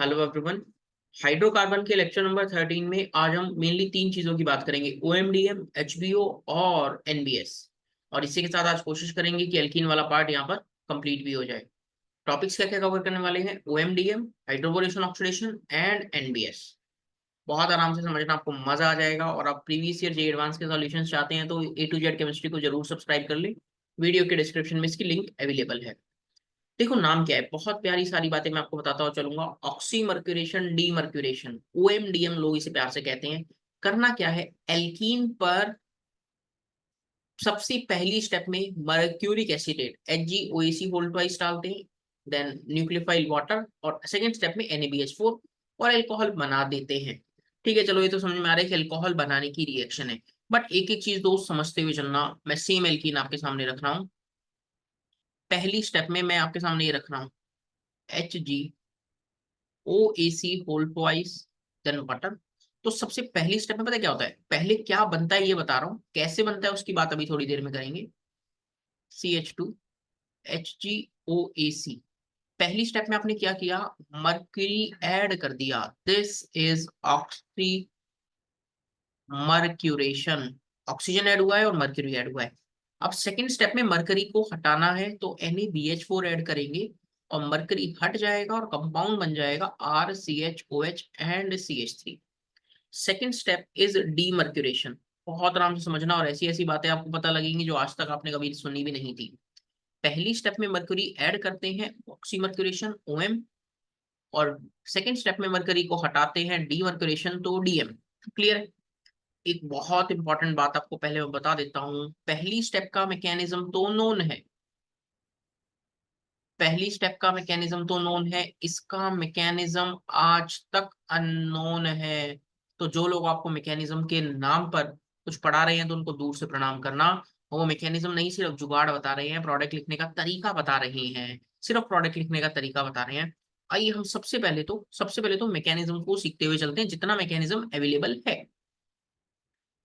Hello everyone. Hydrocarbon के lecture number 13 में आज हम मेनली तीन चीजों की बात करेंगे, ओएमडीएम, एचबीओ और एनबीएस। और इसी के साथ आज कोशिश करेंगे कि एल्कीन वाला पार्ट यहाँ पर कंप्लीट भी हो जाए। टॉपिक्स क्या क्या कवर करने वाले हैं? OMDM, hydroboration oxidation and NBS. बहुत आराम से समझना, आपको मजा आ जाएगा। और आप प्रीवियस ईयर जे एडवांस के सॉल्यूशंस चाहते हैं तो ए टू जेड केमिस्ट्री को जरूर सब्सक्राइब कर लें। वीडियो के डिस्क्रिप्शन में इसकी लिंक अवेलेबल है। देखो नाम क्या है, बहुत प्यारी सारी बातें मैं आपको बताता हुआ चलूंगा। ऑक्सीमर्क्यूरेशन, डीमर्क्यूरेशन, ओएमडीएम लोग इसे प्यार से कहते हैं। करना क्या है, एल्कीन पर सबसे पहली स्टेप में mercuric acetate HgOAc whole twice डालते हैं, देन न्यूक्लियोफाइल वाटर, और सेकंड स्टेप में NaBH4 और अल्कोहल बना देते हैं। ठीक है, चलो ये तो समझ में आ रहा है कि अल्कोहल बनाने की रिएक्शन है। बट एक एक चीज दोस्त समझते हुए चलना। मैं सेम एल्कीन आपके सामने रख रहा हूँ। पहली स्टेप में मैं आपके सामने ये रख रहा हूँ, HgOAc whole twice then water. तो सबसे पहली स्टेप में पता है क्या होता है, पहले क्या बनता है ये बता रहा हूँ, कैसे बनता है उसकी बात अभी थोड़ी देर में करेंगे। CH2HgOAc। पहली स्टेप में आपने क्या किया, मर्क्यूरी ऐड कर दिया। This is oxy mercuration. Oxygen add हुआ है और मर्क्यूरी ऐड हुआ है। अब सेकंड स्टेप में मरकरी को हटाना है तो NaBH4 ऐड करेंगे और मरकरी हट जाएगा और कंपाउंड बन जाएगा RCHOH and CH3। Second step is demercuration. बहुत आराम से समझना, और ऐसी ऐसी बातें आपको पता लगेंगी जो आज तक आपने कभी सुनी भी नहीं थी। पहली स्टेप में मरकरी ऐड करते हैं, ऑक्सीमर्क्यूरेशन OM, और सेकंड स्टेप में मरकरी को हटाते हैं, डीमर्क्यूरेशन, तो DM। क्लियर है? एक बहुत इंपॉर्टेंट बात आपको पहले मैं बता देता हूं, पहली स्टेप का मैकेनिज्म तो नोन है। पहली स्टेप का मैकेनिज्म तो नोन है, इसका मैकेनिज्म आज तक अननोन है। तो जो लोग आपको मैकेनिज्म के नाम पर कुछ पढ़ा रहे हैं तो उनको दूर से प्रणाम करना। वो मैकेनिज्म नहीं, सिर्फ जुगाड़ बता रहे हैं, प्रोडक्ट लिखने का तरीका बता रहे हैं। सिर्फ प्रोडक्ट लिखने का तरीका बता रहे हैं। आइए हम सबसे पहले तो मैकेनिज्म को सीखते हुए चलते हैं, जितना मैकेनिज्म अवेलेबल है।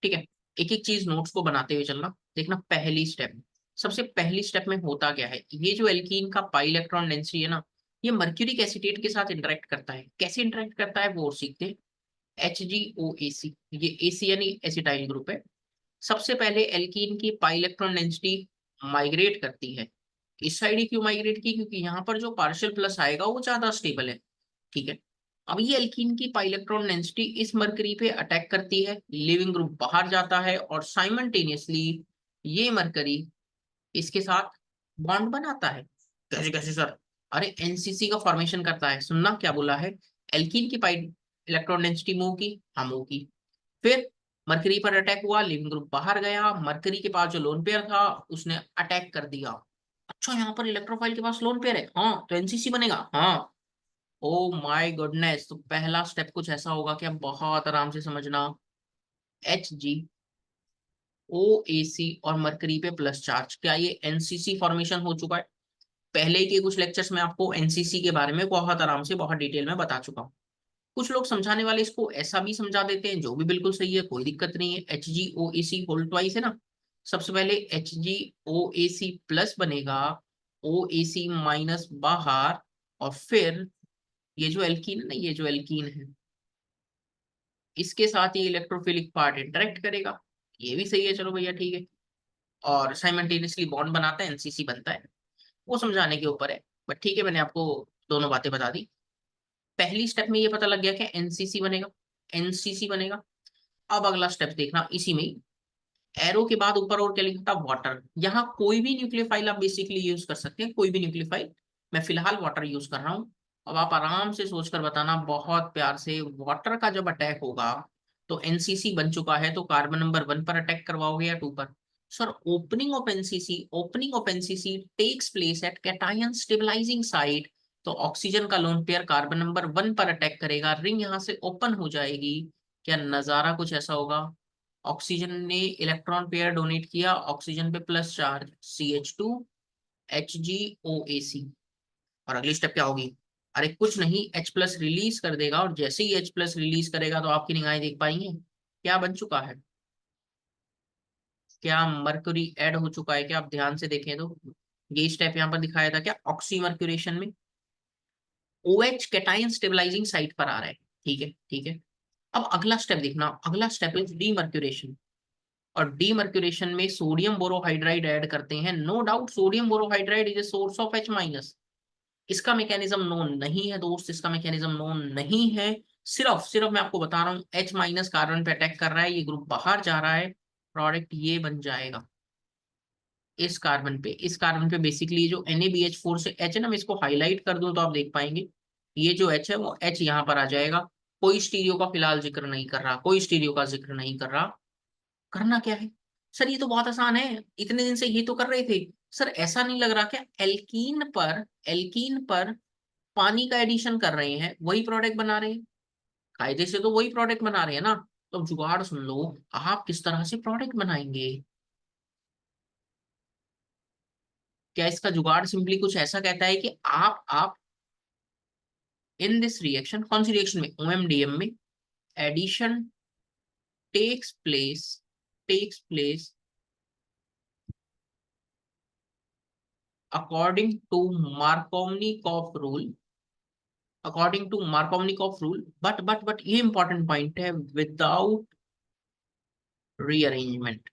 ठीक है, एक एक चीज नोट्स को बनाते हुए चलना। देखना पहली स्टेप, सबसे पहली स्टेप में होता क्या है, ये जो एल्कीन का पाई इलेक्ट्रॉन डेंसिटी है ना, ये मर्क्यूरिक एसिटेट के साथ इंटरेक्ट करता है। कैसे इंटरेक्ट करता है वो सीखते हैं। HgOAc, ये AC यानी एसिटाइल ग्रुप है। सबसे पहले एल्कीन की पाई इलेक्ट्रॉन डेंसिटी माइग्रेट करती है। इस साइड ही क्यों माइग्रेट की, क्योंकि यहाँ पर जो पार्शियल प्लस आएगा वो ज्यादा स्टेबल है। ठीक है, अब ये एल्कीन की पाई इलेक्ट्रॉन डेंसिटी इस मरकरी पे अटैक करती है, लिविंग ग्रुप बाहर जाता है और साइमल्टेनियसली ये मरकरी इसके साथ बॉन्ड बनाता है। कैसे कैसे सर? अरे NCC का फॉर्मेशन करता है। सुनना क्या बोला है, एल्कीन की पाई इलेक्ट्रॉन डेंसिटी मूव की, हाँ मूव की। फिर मरकरी पर अटैक हुआ, लिविंग ग्रुप बाहर गया, मरकरी के पास जो लोन पेयर था उसने अटैक कर दिया। अच्छा, यहाँ पर इलेक्ट्रोफाइल के पास लोन पेयर है, हाँ तो NCC बनेगा, हाँ। ओ माय गुडनेस, तो पहला स्टेप कुछ ऐसा होगा कि आप बहुत आराम से समझना। HgOAc और मरकरी पे प्लस चार्ज, क्या ये एनसीसी फॉर्मेशन हो चुका है? पहले के कुछ लेक्चर्स में आपको एनसीसी के बारे में बहुत आराम से बहुत डिटेल में बता चुका हूँ। कुछ लोग समझाने वाले इसको ऐसा भी समझा देते हैं, जो भी बिल्कुल सही है, कोई दिक्कत नहीं है। HgOAc होल ट्वाइस है ना, सबसे पहले HgOAc प्लस बनेगा, OAc माइनस बाहर, और फिर ये जो एल्कीन है ना, ये जो एल्कीन है इसके साथ ये इलेक्ट्रोफिलिक पार्ट इंटरेक्ट करेगा। ये भी सही है, चलो भैया ठीक है। और साइमल्टेनियसली बॉन्ड बनाता है, NCC बनता है। वो समझाने के ऊपर है, बट ठीक है, मैंने आपको दोनों बातें बता दी। पहली स्टेप में ये पता लग गया कि NCC बनेगा, NCC बनेगा। अब अगला स्टेप देखना, इसी में ही एरो के बाद ऊपर और क्या लिखा था, वाटर। यहाँ कोई भी न्यूक्लियोफाइल आप बेसिकली यूज कर सकते हैं, कोई भी न्यूक्लियोफाइल। मैं फिलहाल वाटर यूज कर रहा हूँ। अब आप आराम से सोचकर बताना बहुत प्यार से, वाटर का जब अटैक होगा तो NCC बन चुका है, तो कार्बन नंबर 1 पर अटैक करवाओगे या 2 पर? Sir, opening of NCC takes place at cation stabilising site. तो ऑक्सीजन का लोन पेयर कार्बन नंबर 1 पर अटैक करेगा, रिंग यहाँ से ओपन हो जाएगी। क्या नजारा कुछ ऐसा होगा, ऑक्सीजन ने इलेक्ट्रॉन पेयर डोनेट किया, ऑक्सीजन पे प्लस चार्ज, CH2HgOAc। और अगली स्टेप क्या होगी, अरे कुछ नहीं, H प्लस रिलीज कर देगा, और जैसे ही H प्लस रिलीज करेगा तो आपकी निगाहें देख पाएंगे क्या बन चुका है। क्या मर्क्यूरी ऐड हो चुका है क्या? आप ध्यान से देखें तो ये स्टेप यहाँ पर दिखाया था क्या, ऑक्सीमर्क्यूरेशन में। OH कैटायन स्टेबलाइजिंग साइट पर आ रहा है। ठीक है, ठीक है। अब अगला स्टेप देखना, अगला स्टेप इज डीमर्क्यूरेशन। और डीमर्क्यूरेशन में सोडियम बोरोहाइड्राइड ऐड करते हैं। No doubt sodium borohydride is a source of H-। इसका मैकेनिज्म नोन नहीं है दोस्त, इसका मैकेनिज्म नोन नहीं है। सिर्फ सिर्फ मैं आपको बता रहा हूँ H- कार्बन पे अटैक कर रहा है, ये ग्रुप बाहर जा रहा है, प्रोडक्ट ये बन जाएगा इस कार्बन पे बेसिकली जो NaBH4 से H है ना, मैं इसको हाईलाइट कर दूं तो आप देख पाएंगे, ये जो H है वो H यहाँ पर आ जाएगा। कोई स्टीरियो का फिलहाल जिक्र नहीं कर रहा, कोई स्टीरियो का जिक्र नहीं कर रहा। करना क्या है सर, ये तो बहुत आसान है, इतने दिन से ये तो कर रहे थे। सर ऐसा नहीं लग रहा क्या एल्कीन पर पानी का एडिशन कर रहे हैं, वही प्रोडक्ट बना रहे हैं, कायदे से तो वही प्रोडक्ट बना रहे हैं ना। तो अब जुगाड़ सुन लो, आप किस तरह से प्रोडक्ट बनाएंगे। क्या इसका जुगाड़ सिंपली कुछ ऐसा कहता है कि आप इन दिस रिएक्शन, कौन सी रिएक्शन में, OMDM में, addition takes place according to Markovnikov rule, but ये इंपॉर्टेंट पॉइंट है, विदाउट रीअरेंजमेंट।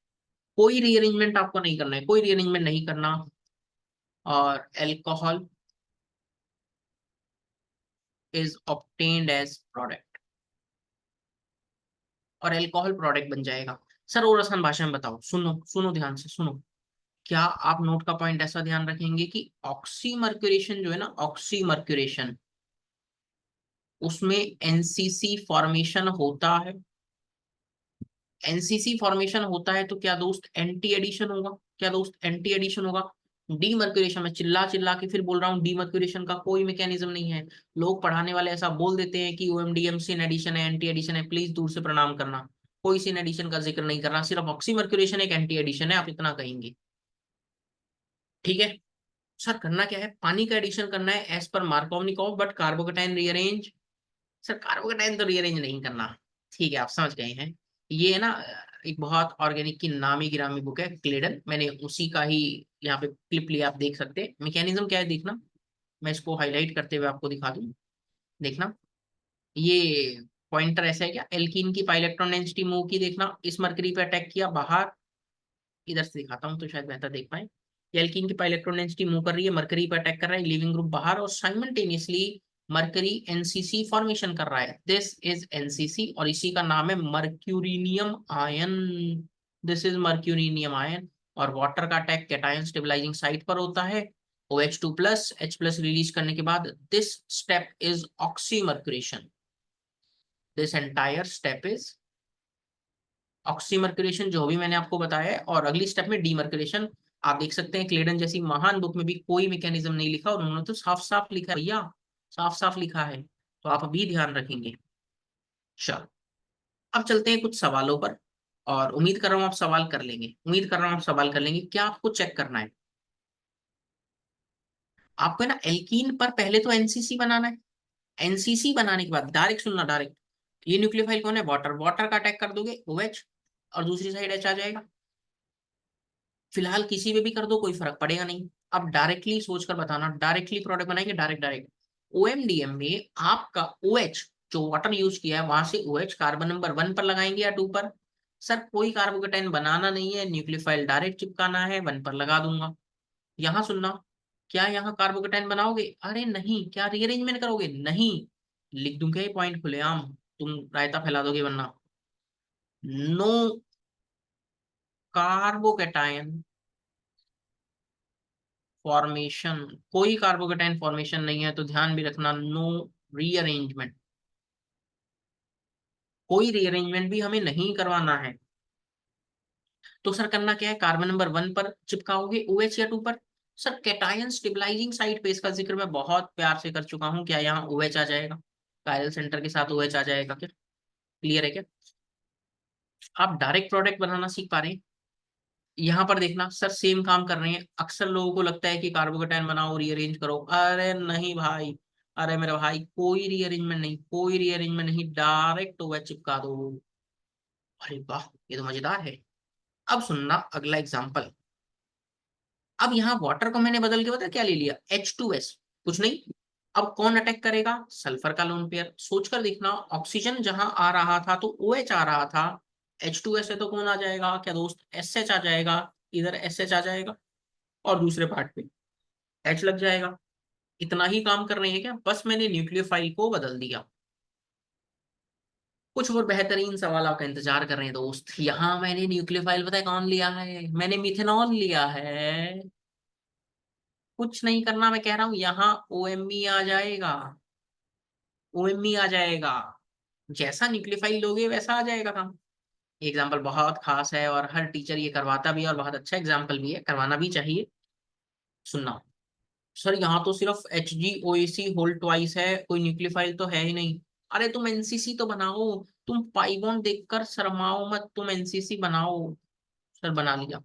कोई रीअरेंजमेंट आपको नहीं करना है, कोई रीअरेंजमेंट नहीं करना। और alcohol is obtained as product, और एल्कोहल प्रोडक्ट बन जाएगा। सर और आसान भाषा में बताओ, सुनो सुनो ध्यान से सुनो। क्या आप नोट का पॉइंट ऐसा ध्यान रखेंगे कि ऑक्सीमर्क्यूरेशन जो है ना, ऑक्सीमर्क्यूरेशन, उसमें एनसीसी फॉर्मेशन होता है। एनसीसी फॉर्मेशन होता है तो क्या दोस्त एंटी एडिशन होगा, क्या दोस्त एंटी एडिशन होगा। डीमर्क्यूरेशन में चिल्ला चिल्ला के फिर बोल रहा हूँ, डीमर्क्यूरेशन का कोई मैकेनिज्म नहीं है। लोग पढ़ाने वाले ऐसा बोल देते हैं कि OMDM सिन एडिशन है, एंटी एडिशन है, प्लीज दूर से प्रणाम करना। कोई सिन एडिशन का जिक्र नहीं कर रहा, सिर्फ ऑक्सीमर्क्यूरेशन एक एंटी एडिशन है, आप इतना कहेंगे। ठीक है। सर करना क्या है, पानी का एडिशन करना है एज पर Markovnikov, but carbocation rearrange. Sir carbocation तो रीअरेंज नहीं करना। ठीक है, आप समझ गए हैं। ये है ना, एक बहुत ऑर्गेनिक की नामी गिरामी बुक है क्लेडन, मैंने उसी का ही यहाँ पे क्लिप लिया, आप देख सकते हैं। मैकेनिज्म क्या है देखना, मैं इसको हाईलाइट करते हुए आपको दिखा दूं। देखना, ये पॉइंटर ऐसा है क्या, एल्कीन की पाइलेक्ट्रॉन डेंसिटी मूव की, देखना इस मरकरी पे अटैक किया बाहर, इधर से दिखाता हूँ तो शायद बेहतर देख पाए। एल्कीन की इलेक्ट्रॉन डेंसिटी मूव कर रही है, मरकरी पर अटैक कर रहा है, लिविंग ग्रुप बाहर, और साइमल्टेनियसली मरकरी एनसीसी फॉर्मेशन कर रहा है। दिस इज एनसीसी, और इसी का नाम है mercurinium ion. This is mercurinium ion. और वाटर का अटैक कैटायन स्टेबलाइजिंग साइट पर होता है, OH2 plus H plus release करने के बाद, this step is oxymercuration. This entire step is oxymercuration, जो भी मैंने आपको बताया है। और अगली स्टेप में डीमर्क्यूरेशन। आप देख सकते हैं क्लेडन जैसी महान बुक में भी कोई मैकेनिज्म नहीं लिखा, और उन्होंने तो साफ साफ लिखा है भैया, साफ साफ लिखा है, तो आप अभी ध्यान रखेंगे। चलो, अब चलते हैं कुछ सवालों पर, और उम्मीद कर रहा हूँ आप सवाल कर लेंगे, उम्मीद कर रहा हूँ आप सवाल कर लेंगे। क्या आपको चेक करना है, आपको है ना एल्कीन पर पहले तो एनसीसी बनाना है। एनसीसी बनाने के बाद डायरेक्ट सुनना, डायरेक्ट ये न्यूक्लियोफाइल कौन है, वाटर, वाटर का अटैक कर दोगे OH, और दूसरी साइड H आ जाएगा। फिलहाल किसी में भी कर दो, कोई फर्क पड़ेगा नहीं। अब डायरेक्टली सोचकर बताना, डायरेक्टली प्रोडक्ट बनाएंगे, डायरेक्ट डायरेक्ट। OMDM में आपका OH, जो वाटर यूज किया है वहां से OH कार्बन नंबर 1 पर लगाएंगे या 2 पर। सर कोई कार्बोकेटाइन बनाना नहीं है, न्यूक्लियोफाइल डायरेक्ट चिपकाना है, 1 पर लगा दूंगा। यहाँ सुनना, क्या यहाँ कार्बोकेटाइन बनाओगे, अरे नहीं। क्या रीअरेंजमेंट करोगे, नहीं। लिख दूंगा ये पॉइंट खुलेआम, तुम रायता फैला दोगे वरना। नो कार्बोकेटाइन फॉर्मेशन, कोई कार्बोकेटाइन फॉर्मेशन नहीं है, तो ध्यान भी रखना, नो रीअरेंजमेंट। कोई रीअरेंजमेंट भी हमें नहीं करवाना है। तो सर करना क्या है, कार्बन नंबर 1 पर चिपकाओगे OH या 2 पर। सर कैटायन स्टेबलाइजिंग साइट पे इसका जिक्र मैं बहुत प्यार से कर चुका हूँ, क्या यहाँ OH आ जाएगा, कायरल सेंटर के साथ OH आ जाएगा क्या, क्लियर है क्या। आप डायरेक्ट प्रोडक्ट बनाना सीख पा रहे हैं। यहाँ पर देखना सर सेम काम कर रहे हैं। अक्सर लोगों को लगता है कि कार्बोकेटाइन बनाओ रीअरेंज करो, अरे नहीं भाई, अरे मेरे भाई कोई रीअरेंजमेंट नहीं, कोई रीअरेंजमेंट नहीं, डायरेक्ट OH चिपका दो। अरे वाह, ये तो मजेदार है। अब सुनना अगला एग्जांपल। अब यहाँ वाटर को मैंने बदल के पता है क्या ले लिया, H2S, कुछ नहीं, अब कौन अटैक करेगा? सल्फर का लोन पेयर। सोचकर देखना, ऑक्सीजन जहां आ रहा था तो OH आ रहा था, H2S है तो कौन आ जाएगा क्या दोस्त? SH आ जाएगा, इधर SH आ जाएगा और दूसरे पार्ट पे H लग जाएगा। इतना ही काम कर रहे हैं क्या? बस मैंने न्यूक्लियोफाइल को बदल दिया। कुछ और बेहतरीन सवाल आपका इंतजार कर रहे हैं दोस्त। यहाँ मैंने न्यूक्लियोफाइल पता है कौन लिया है? मैंने मिथेनॉल लिया है। कुछ नहीं करना, मैं कह रहा हूँ यहाँ OMe आ जाएगा। OMe आ जाएगा, जैसा न्यूक्लियोफाइल लोगे वैसा आ जाएगा काम। एग्जाम्पल बहुत खास है और हर टीचर ये करवाता भी है और बहुत अच्छा एग्जाम्पल भी है, करवाना भी चाहिए। सुनना, सर यहाँ तो सिर्फ HgOAc होल ट्वाइस है, कोई न्यूक्लियोफाइल तो है ही नहीं। अरे तुम एनसीसी तो बनाओ, तुम पाइबॉन्ड देखकर शर्माओ मत, तुम एनसीसी बनाओ। सर बना लिया।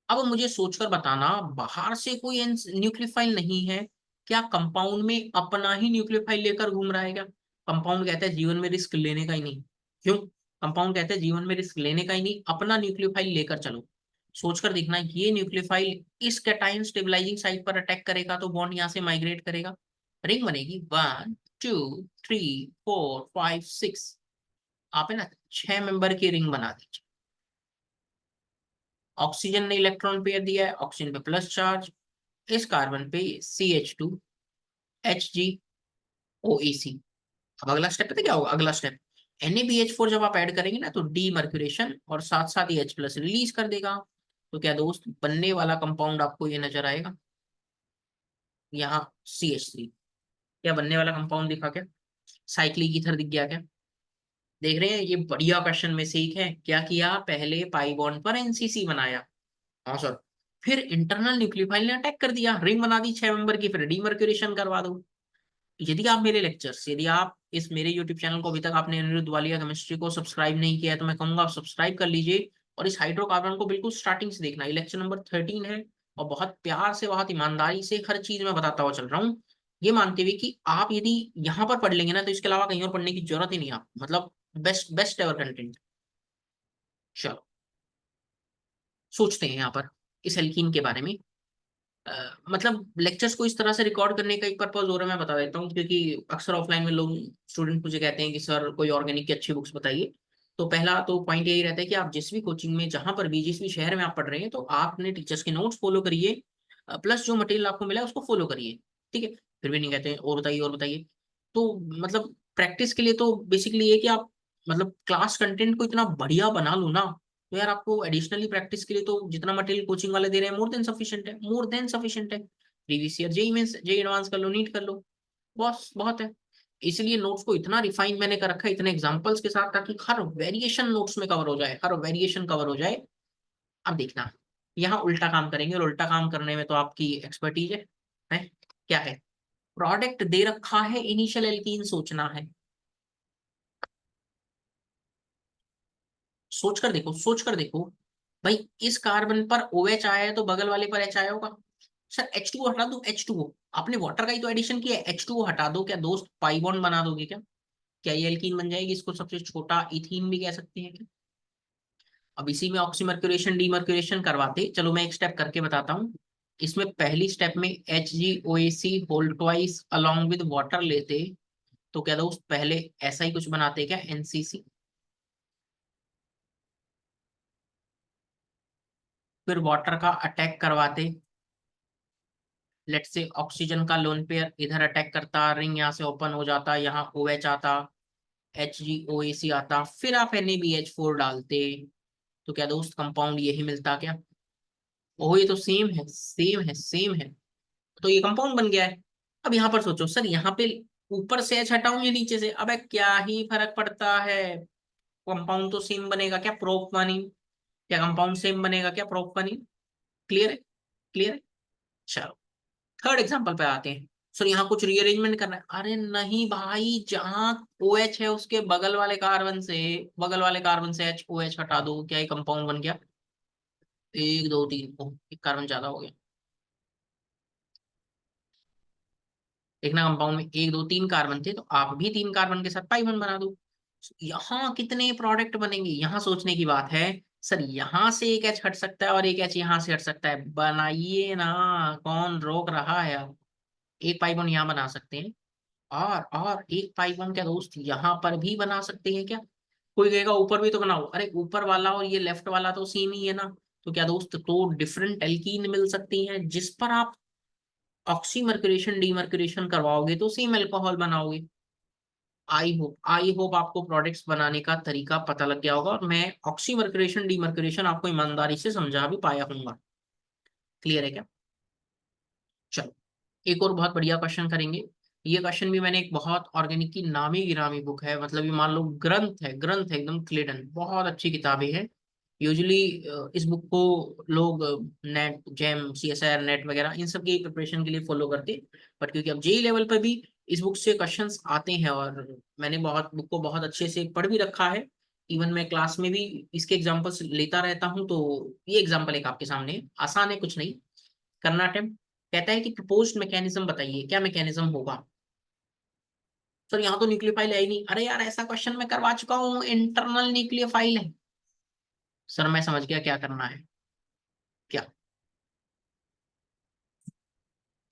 अब मुझे सोचकर बताना, बाहर से कोई न्यूक्लियोफाइल नहीं है क्या? कंपाउंड में अपना ही न्यूक्लियोफाइल लेकर घूम रहा है क्या? कंपाउंड कहता है जीवन में रिस्क लेने का ही नहीं। क्यों? कंपाउंड कहता है जीवन में रिस्क लेने का ही नहीं, अपना न्यूक्लियोफाइल लेकर चलो। सोचकर देखना, ये न्यूक्लियोफाइल इस कैटायन स्टेबलाइजिंग साइट पर अटैक करेगा तो बॉन्ड यहाँ से माइग्रेट करेगा, रिंग बनेगी 1 2 3 4 5 6। आप है ना 6 मेंबर की रिंग बना दीजिए। ऑक्सीजन ने इलेक्ट्रॉन पेयर दिया है, ऑक्सीजन पे प्लस चार्ज, इस कार्बन पे CH2HgOAc। अब अगला स्टेप पता है क्या होगा? अगला स्टेप NaBH4 जब आप ऐड करेंगे ना तो डीमर्क्यूरेशन और साथ साथ ही H प्लस रिलीज कर देगा। तो क्या दोस्त, बनने वाला कंपाउंड आपको ये नजर आएगा, यहाँ CH3। क्या बनने वाला कंपाउंड दिखा क्या? साइक्लिक ईथर दिख गया क्या? देख रहे हैं, ये बढ़िया क्वेश्चन में से एक है। क्या किया? पहले पाई बॉन्ड पर NCC बनाया, हाँ सर, फिर इंटरनल न्यूक्लियोफाइल ने अटैक कर दिया, रिंग बना दी 6 मेंबर की, फिर डीमर्क्यूरेशन करवा दो। यदि आप मेरे लेक्चर्स, यदि आप इस मेरे यूट्यूब चैनल को अभी तक आपने अनिरुद्ध वालिया केमिस्ट्री को सब्सक्राइब नहीं किया है तो मैं कहूंगा आप सब्सक्राइब कर लीजिए और इस हाइड्रोकार्बन को बिल्कुल स्टार्टिंग से देखना। ये लेक्चर नंबर 13 है और बहुत प्यार से, बहुत ईमानदारी से हर चीज में बताता हुआ चल रहा हूँ, ये मानते हुए कि आप यदि यहाँ पर पढ़ लेंगे ना तो इसके अलावा कहीं और पढ़ने की जरूरत ही नहीं है। आप मतलब बेस्ट बेस्ट एवर कंटेंट। चलो सोचते हैं यहाँ पर इस एल्कीन के बारे में। मतलब लेक्चर्स को इस तरह से रिकॉर्ड करने का एक पर्पज और है, मैं बता देता हूँ, क्योंकि अक्सर ऑफलाइन में लोग, स्टूडेंट मुझे कहते हैं कि सर कोई ऑर्गेनिक की अच्छी बुक्स बताइए। तो पहला तो पॉइंट यही रहता है कि आप जिस भी कोचिंग में, जहां पर भी, जिस भी शहर में आप पढ़ रहे हैं, तो आप अपने टीचर्स के नोट्स फॉलो करिए, प्लस जो मटेरियल आपको मिला है उसको फॉलो करिए। ठीक है, फिर भी नहीं कहते हैं और बताइए और बताइए। तो मतलब प्रैक्टिस के लिए तो बेसिकली ये कि आप मतलब क्लास कंटेंट को इतना बढ़िया बना लो ना, तो यार आपको एडिशनली प्रैक्टिस के लिए तो जितना मटेरियल कोचिंग वाले दे रहे हैं मोर देन सफिशिएंट है, मोर देन सफिशिएंट है। Previous year JEE Mains, JEE Advance कर लो, नीट कर लो, बस बहुत है। इसलिए नोट्स को इतना रिफाइन मैंने कर रखा है इतने एग्जांपल्स के साथ, ताकि हर वेरिएशन नोट्स में कवर हो जाए, हर वेरिएशन कवर हो जाए। अब देखना, यहाँ उल्टा काम करेंगे और उल्टा काम करने में तो आपकी एक्सपर्टीज है? क्या है? प्रोडक्ट दे रखा है, इनिशियल एल्कीन सोचना है। सोच कर देखो, सोच कर देखो, भाई इस कार्बन पर OH आया है तो बगल वाले पर H आया होगा। सर H2O हटा दो, H2O, आपने वाटर का ही तो एडिशन किया है, H2O हटा दो, क्या दोस्त पाई बॉन्ड बना दोगे क्या? क्या ये एल्कीन बन जाएगी? इसको सबसे छोटा इथीन भी कह सकते हैं क्या? अब इसी में ऑक्सीमर्क्यूरेशन डीमर्क्यूरेशन करवाते, चलो मैं एक स्टेप करके बताता हूँ। इसमें पहली स्टेप में HgOAc whole twice along with water लेते, तो क्या दोस्त पहले ऐसा ही कुछ बनाते क्या, NCC, फिर वाटर का अटैक करवाते। लेट से ऑक्सीजन का लोन पेयर इधर अटैक करता, रिंग यहाँ से ओपन हो जाता, यहाँ OH आता, HgOAc आता, फिर आप NaBH4 डालते, तो क्या दोस्त कंपाउंड यही मिलता क्या? ओह ये तो सेम है, सेम है, सेम है, तो ये कंपाउंड बन गया है। अब यहाँ पर सोचो सर, यहाँ पे ऊपर से H हटाऊं या नीचे से, अबे क्या ही फर्क पड़ता है, कंपाउंड तो सेम बनेगा क्या? प्रोप बनी, क्या कंपाउंड सेम बनेगा क्या? प्रोप बनी। क्लियर है? क्लियर है? चलो थर्ड एग्जांपल पे आते हैं। सर यहाँ कुछ रीअरेंजमेंट करना है, अरे नहीं भाई, जहां OH है उसके बगल वाले कार्बन से, बगल वाले कार्बन से HOH हटा दो, क्या ये कंपाउंड बन गया? 1 2 3, एक कार्बन ज्यादा हो गया। देखना कंपाउंड में 1 2 3 कार्बन थे तो आप भी 3 कार्बन के साथ पाई बॉन्ड बना दो। यहाँ कितने प्रोडक्ट बनेंगे, यहाँ सोचने की बात है। सर यहाँ से एक एच हट सकता है और एक एच यहाँ से हट सकता है, बनाइए ना, कौन रोक रहा है? अब एक पाई बॉन्ड यहाँ बना सकते हैं, और एक पाई बॉन्ड क्या दोस्त यहाँ पर भी बना सकते हैं क्या? कोई कहेगा ऊपर भी तो बनाओ, अरे ऊपर वाला और ये लेफ्ट वाला तो सेम ही है ना। तो क्या दोस्त, तो डिफरेंट एल्कीन मिल सकती हैं जिस पर आप ऑक्सीमर्क्यूरेशन डीमर्क्यूरेशन करवाओगे तो सेम अल्कोहल बनाओगे। आई होप आपको प्रोडक्ट्स बनाने का तरीका पता लग गया होगा, और मैं ऑक्सीमर्क्यूरेशन डीमर्क्यूरेशन आपको ईमानदारी से समझा भी पाया हूँ। क्लियर है क्या? चलो, एक और बहुत बढ़िया क्वेश्चन करेंगे। ये क्वेश्चन भी मैंने एक बहुत ऑर्गेनिक की नामी गिरामी बुक है, मतलब ये मान लो ग्रंथ है एकदम क्लेडन, बहुत अच्छी किताबें हैं। यूजुअली इस बुक को लोग नेट जेम सीएसआर नेट वगैरह इन सब की प्रिपरेशन के लिए फॉलो करते हैं। बट क्योंकि अब जेई लेवल पर भी इस बुक से क्वेश्चंस आते हैं, और मैंने बहुत बुक को बहुत अच्छे से पढ़ भी रखा है। इवन मैं क्लास में भी इसके एग्जाम्पल्स लेता रहता हूँ, तो ये एग्जाम्पल एक आपके सामने है, आसान है, कुछ नहीं करना अटेम्प्ट। कहता है कि प्रपोज्ड मैकेनिज्म बताइए, क्या मैकेनिज्म होगा? सर यहाँ तो न्यूक्लियोफाइल है ही नहीं। अरे यार, ऐसा क्वेश्चन मैं करवा चुका हूँ, इंटरनल न्यूक्लियोफाइल है। सर मैं समझ गया क्या करना है। क्या?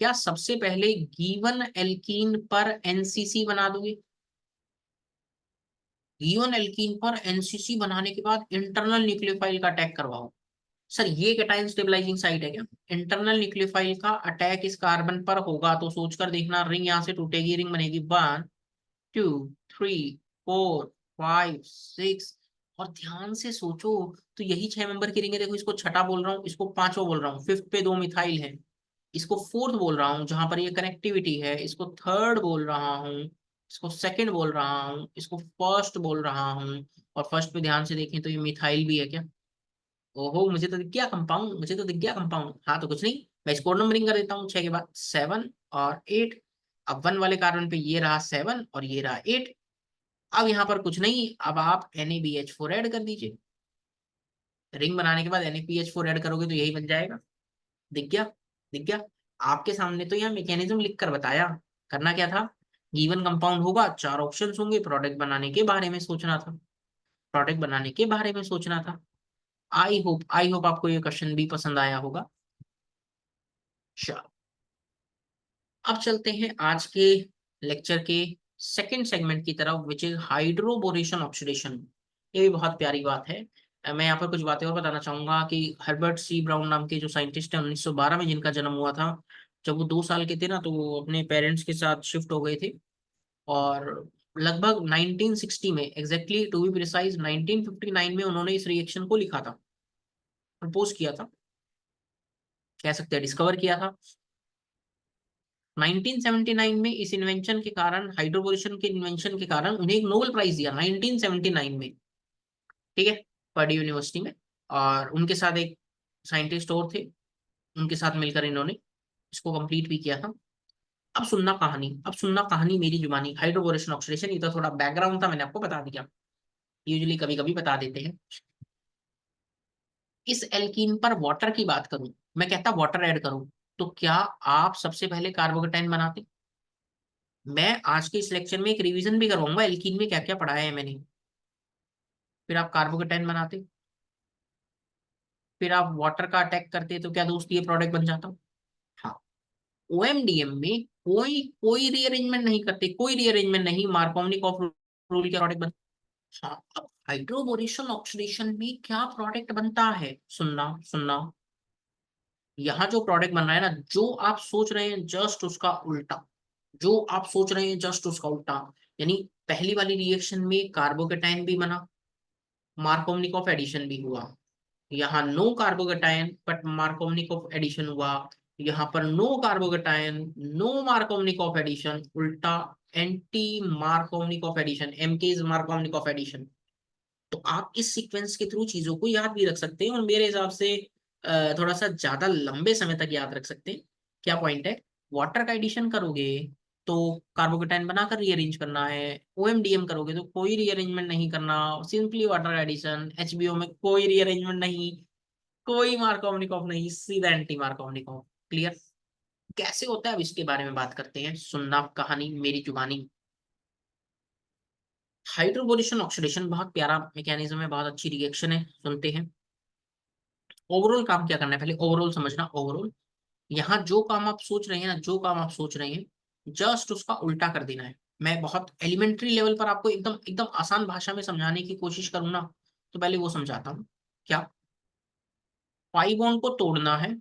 क्या सबसे पहले गिवन एल्कीन पर एनसीसी बना दोगे? गिवन एल्कीन पर एनसीसी बनाने के बाद इंटरनल न्यूक्लियोफाइल का अटैक करवाओ? सर ये कैटायन स्टेबलाइजिंग साइट है क्या? इंटरनल न्यूक्लियोफाइल का अटैक इस कार्बन पर होगा तो सोचकर देखना, रिंग यहाँ से टूटेगी, रिंग बनेगी 1 2 3 4 5 6। और ध्यान से सोचो, तो यही 6 मेंबर की रिंग है। देखो, इसको छठा बोल रहा हूँ, इसको पांचवा बोल रहा हूँ, फिफ्थ पे 2 मिथाइल है, इसको फोर्थ बोल रहा हूँ जहां पर ये कनेक्टिविटी है, इसको थर्ड बोल रहा हूँ, इसको सेकंड बोल रहा हूँ, इसको फर्स्ट बोल रहा हूँ। और फर्स्ट पे ध्यान से देखें तो ये मिथाइल भी है क्या? ओहो, मुझे तो दिख गया कंपाउंड, मुझे तो दिख गया कंपाउंड। हाँ, तो कुछ नहीं, मैं इसको नंबरिंग कर देता हूँ, 6 के बाद 7 और 8। अब 1 वाले कार्बन पे ये रहा 7 और ये रहा 8। अब यहाँ पर कुछ नहीं, अब आप NaBH4 ऐड कर दीजिए। रिंग बनाने के बाद NaPH4 ऐड करोगे तो यही बन जाएगा। दिख गया? दिख गया? आपके सामने तो यहाँ मैकेनिज्म लिख कर बताया। करना क्या था? गिवन कंपाउंड होगा, 4 ऑप्शंस होंगे, प्रोडक्ट बनाने के बारे में सोचना था। प्रोडक्ट बनाने के बारे में सोचना था। आई होप आपको ये क्वेश्चन भी पसंद आया होगा। चलो, अब चलते हैं आज के लेक्चर के सेकंड सेगमेंट की तरफ, विच इज हाइड्रोबोरेशन ऑक्सीडेशन। ये भी बहुत प्यारी बात है। मैं यहाँ पर कुछ बातें और बताना चाहूंगा कि हर्बर्ट सी ब्राउन नाम के जो साइंटिस्ट हैं, 1912 में जिनका जन्म हुआ था, जब वो 2 साल के थे ना, तो वो अपने पेरेंट्स के साथ शिफ्ट हो गए थे। और लगभग 1960 में, एग्जैक्टली टू बी प्रिसाइज 1959 में, उन्होंने इस रिएक्शन को लिखा था, प्रपोज किया था, कह सकते हैं डिस्कवर किया था। 1979 में इस इन्वेंशन के कारण, हाइड्रोबोरेशन के इन्वेंशन के कारण, उन्हें एक नोबेल प्राइज दिया 1979 में। ठीक है, पर्डी यूनिवर्सिटी में। और उनके साथ एक साइंटिस्ट और थे, उनके साथ मिलकर इन्होंने इसको कंप्लीट भी किया था। अब सुनना कहानी मेरी जुबानी, हाइड्रोबोरेशन ऑक्सीडेशन। ये तो थोड़ा बैकग्राउंड था, मैंने आपको बता दिया, यूजुअली कभी कभी बता देते हैं। इस एल्कीन पर वाटर की बात करूं, मैं कहता वाटर ऐड करूं, तो क्या आप सबसे पहले कार्बोकेटाइन बनाते? मैं आज के इस लेक्चर में एक रिवीजन भी करवाऊंगा, एल्कीन में क्या क्या पढ़ाया है मैंने। फिर आप कार्बोकेटाइन बनाते, फिर आप वाटर का अटैक करते, तो क्या दोस्त ये प्रोडक्ट बन जाता? हाँ। ओएमडीएम में कोई कोई रीअरेंजमेंट नहीं करते, कोई रीअरेंजमेंट नहीं, मार्कोवनिक रूल का प्रोडक्ट बन। हाँ, अब हाइड्रोबोरेशन ऑक्सीडेशन में क्या प्रोडक्ट बनता है? सुनना सुनना, यहाँ जो प्रोडक्ट बन रहा है ना, जो आप सोच रहे हैं जस्ट उसका उल्टा, जो आप सोच रहे हैं जस्ट उसका उल्टा। यानी पहली वाली रिएक्शन में कार्बोकेटाइन भी बना, मार्कोवनिकॉफ एडिशन भी हुआ। यहाँ no carbocation but Markovnikov addition हुआ। यहाँ पर no carbocation, no Markovnikov addition, उल्टा एंटी मार्कोवनिकॉफ एडिशन, एमकेज मार्कोवनिकॉफ एडिशन। तो आप इस सीक्वेंस के थ्रू चीजों को याद भी रख सकते हैं, और मेरे हिसाब से थोड़ा सा ज्यादा लंबे समय तक याद रख सकते हैं। क्या पॉइंट है? वाटर का एडिशन करोगे तो कार्बोकेटाइन बनाकर रीअरेंज करना है, ओएमडीएम करोगे तो कोई रीअरेंजमेंट नहीं करना, सिंपली वाटर एडिशन। एचबीओ में कोई रीअरेंजमेंट नहीं, कोई मार्कोवनिकॉफ नहीं, सीधा एंटी मार्कोवनिकॉफ। क्लियर? कैसे होता है अब इसके बारे में बात करते हैं, सुनना कहानी मेरी जुबानी। हाइड्रोबोरेशन ऑक्सीडेशन बहुत प्यारा मैकेनिज्म है, बहुत अच्छी रिएक्शन है, सुनते हैं। ओवरऑल काम क्या करना है, पहले ओवरऑल समझना। ओवरऑल यहाँ जो काम आप सोच रहे हैं ना, जो काम आप सोच रहे हैं, जस्ट उसका उल्टा कर देना है। मैं बहुत एलिमेंट्री लेवल पर आपको एकदम एकदम आसान भाषा में समझाने की कोशिश करूँ ना, तो पहले वो समझाता हूँ। क्या? पाई बॉन्ड को तोड़ना है।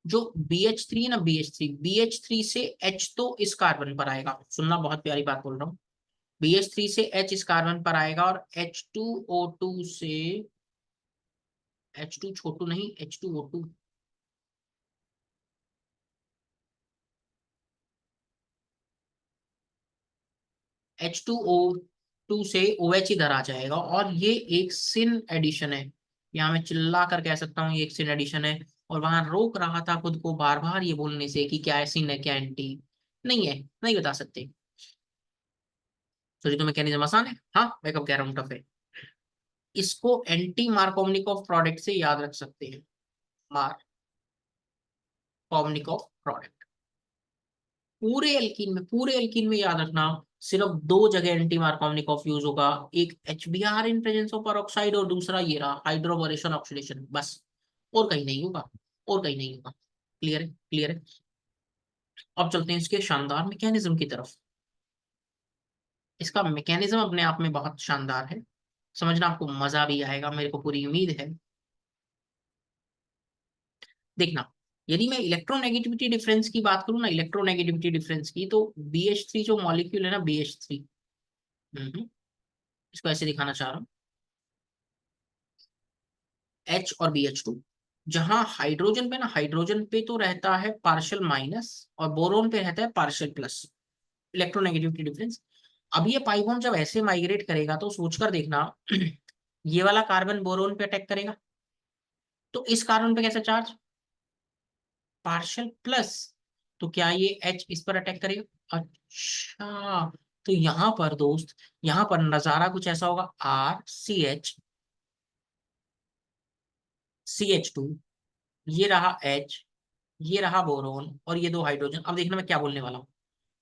जो BH3 है ना, BH3 से H तो इस कार्बन पर आएगा, सुनना, बहुत प्यारी बात बोल रहा हूँ। BH3 से H इस कार्बन पर आएगा, और H2O2 से H2 छोटू नहीं, H2O2, H2O2 से OH इधर आ जाएगा, और ये एक सिन एडिशन है। यहाँ मैं चिल्ला कर कह सकता हूँ ये एक सिन एडिशन है। और वहां रोक रहा था खुद को बार बार ये बोलने से कि क्या है सिन है, क्या एंटी नहीं है, नहीं बता सकते। सोचिए तो मैकेनिज्म आसान है, हाँ मैं कब कह रहा हूँ टफ है। इसको एंटी मार्कोवनिकॉफ प्रोडक्ट से याद रख सकते हैं। Markovnikov product. पूरे एल्कीन में याद रखना, सिर्फ दो जगह एंटी मार्कोवनिकॉफ यूज होगा। एक HBr in presence of peroxide, और दूसरा ये रहा हाइड्रोबोरेशन ऑक्सीडेशन, बस। और कहीं नहीं होगा, और कहीं नहीं होगा। क्लियर है, क्लियर है। अब चलते हैं इसके शानदार मैकेनिज्म की तरफ। इसका मैकेनिज्म अपने आप में बहुत शानदार है, समझना आपको मजा भी आएगा, मेरे को पूरी उम्मीद है। देखना, यदि मैं इलेक्ट्रोनेगेटिविटी डिफरेंस की बात करूं ना, इलेक्ट्रोनेगेटिविटी डिफरेंस की, तो BH3 जो मॉलिक्यूल है ना, BH3, इसको ऐसे दिखाना चाह रहा हूँ। H और BH2, जहां हाइड्रोजन पे ना, हाइड्रोजन पे तो रहता है पार्शियल माइनस, और बोरोन पे रहता है पार्शियल प्लस। Electronegativity difference. अब ये पाई बॉन्ड जब ऐसे माइग्रेट करेगा तो सोचकर देखना, ये वाला कार्बन बोरोन पे अटैक करेगा, तो इस कार्बन पे कैसा चार्ज, पार्शियल प्लस। तो क्या ये H इस पर अटैक करेगा? अच्छा, तो यहां पर दोस्त, यहां पर नजारा कुछ ऐसा होगा, RCH, CH2, ये रहा H, ये रहा बोरोन, और ये दो हाइड्रोजन। अब देखना मैं क्या बोलने वाला हूँ।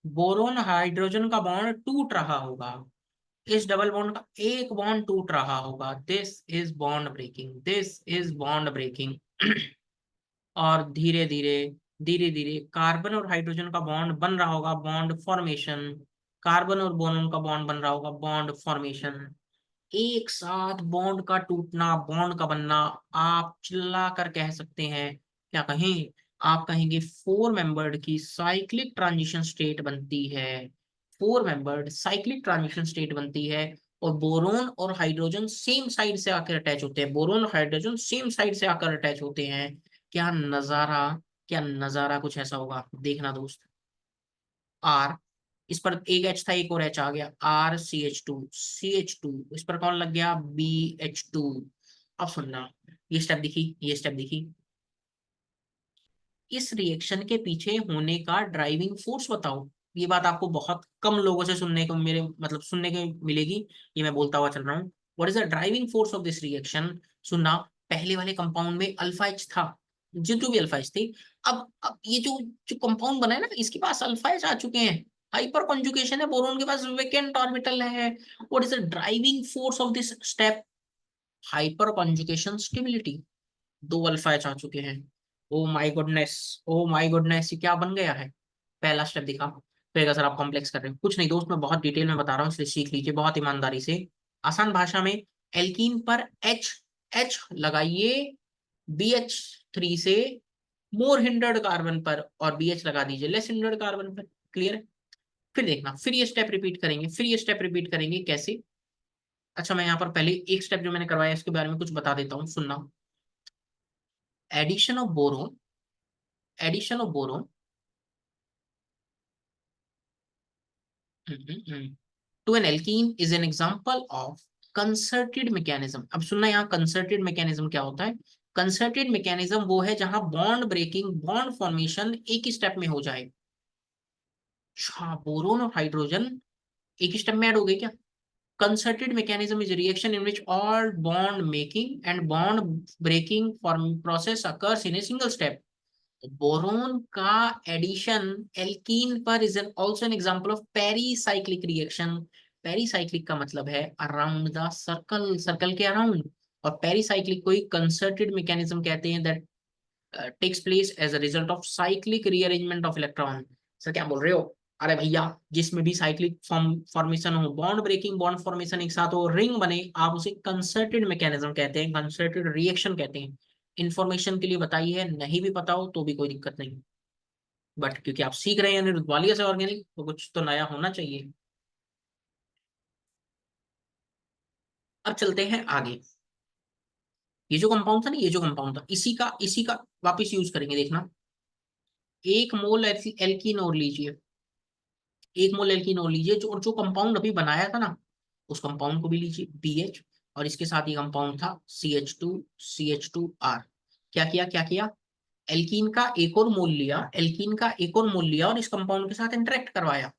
बोरोन हाइड्रोजन का बॉन्ड टूट रहा होगा, इस डबल बॉन्ड का एक बॉन्ड टूट रहा होगा, this is bond breaking, this is bond breaking. और धीरे धीरे, धीरे धीरे कार्बन और हाइड्रोजन का बॉन्ड बन रहा होगा, बॉन्ड फॉर्मेशन। कार्बन और बोरोन का बॉन्ड बन रहा होगा, बॉन्ड फॉर्मेशन। एक साथ बॉन्ड का टूटना, बॉन्ड का बनना। आप चिल्ला कर कह सकते हैं, क्या कहें, आप कहेंगे फोर मेंबर्ड की साइक्लिक ट्रांजिशन स्टेट बनती है। Four membered cyclic transition state बनती है। और बोरोन और हाइड्रोजन सेम साइड से आकर अटैच होते हैं, बोरोन और हाइड्रोजन सेम साइड से आकर अटैच होते हैं। क्या नजारा, क्या नजारा कुछ ऐसा होगा, देखना दोस्त। आर, इस पर एक H था, एक और H आ गया, RCH2, इस पर कौन लग गया, BH2। अब सुनना, ये स्टेप दिखी, ये स्टेप दिखी। इस रिएक्शन के पीछे होने का ड्राइविंग फोर्स बताओ। ये बात आपको बहुत कम लोगों से सुनने को, मेरे मतलब सुनने को मिलेगी, ये मैं बोलता हुआ चल रहा हूँ। What is the driving force of this reaction? सुनना, पहले वाले कंपाउंड में अल्फा H था, जो भी अल्फा H थी। अब ये जो जो कंपाउंड बना है ना, इसके पास अल्फा H आ चुके हैं, हाइपर कॉन्जुगेशन है, बोरोन के पास वेकेंट ऑर्बिटल है। What is the driving force of this step? Hyper conjugation stability. दो अल्फा H आ चुके हैं। Oh my goodness, oh my goodness, ये क्या बन गया है? पहला स्टेप दिखा। फिर अगर आप कॉम्प्लेक्स कर रहे हैं, कुछ नहीं दोस्त, मैं बहुत डिटेल में बता रहा हूँ, इसलिए सीख लीजिए बहुत ईमानदारी से। आसान भाषा में, एल्कीन पर H, H लगाइए BH3 से मोर हिंडर्ड कार्बन पर, और BH लगा दीजिए लेस हिंडर्ड कार्बन पर। क्लियर है? फिर देखना, फिर ये स्टेप रिपीट करेंगे, फिर ये स्टेप रिपीट करेंगे, कैसे? अच्छा, मैं यहाँ पर पहले एक स्टेप जो मैंने करवाया इसके बारे में कुछ बता देता हूँ, सुनना। Addition of boron, addition of boron to an alkene is an example of concerted mechanism. अब सुनना, यहाँ कंसर्टेड मैकेनिज्म क्या होता है? कंसर्टेड मैकेनिज्म वो है जहां बॉन्ड ब्रेकिंग, बॉन्ड फॉर्मेशन एक ही स्टेप में हो जाए। अच्छा, बोरोन और हाइड्रोजन एक ही स्टेप में ऐड हो गए क्या? Concerted mechanism is a reaction in which all bond making and bond breaking form process occurs in a single step. Boron का एडिशन एल्कीन पर is an also an example of pericyclic reaction. Pericyclic का मतलब है around the circle, circle के around. और pericyclic को ही concerted mechanism कहते हैं, that takes place as a result of cyclic rearrangement of electron. Sir क्या बोल रहे हो? अरे भैया, जिसमें भी साइक्लिक फॉर्मेशन हो, बॉन्ड ब्रेकिंग बॉन्ड फॉर्मेशन एक साथ हो, रिंग बने, आप उसे कंसर्टेड मैकेनिज्म कहते हैं, कंसर्टेड रिएक्शन कहते हैं। इंफॉर्मेशन के लिए बताइए है, नहीं भी पता हो तो भी कोई दिक्कत नहीं, बट क्योंकि आप सीख रहे हैं अनिरुद्ध वालिया से ऑर्गेनिक, तो कुछ तो नया होना चाहिए। अब चलते हैं आगे। ये जो कंपाउंड था ना, ये जो कंपाउंड था, इसी का वापस यूज करेंगे, देखना। एक मोल एल्कीन और लीजिए, एक मोल एल्कीन और लीजिए, जो और जो कंपाउंड अभी बनाया था ना, उस कंपाउंड को भी लीजिए BH, और इसके साथ ये कंपाउंड था CH2 क्या किया, क्या किया? एल्कीन का एक और मोल लिया, एल्कीन का एक और मोल लिया और इस कंपाउंड के साथ इंटरेक्ट करवाया।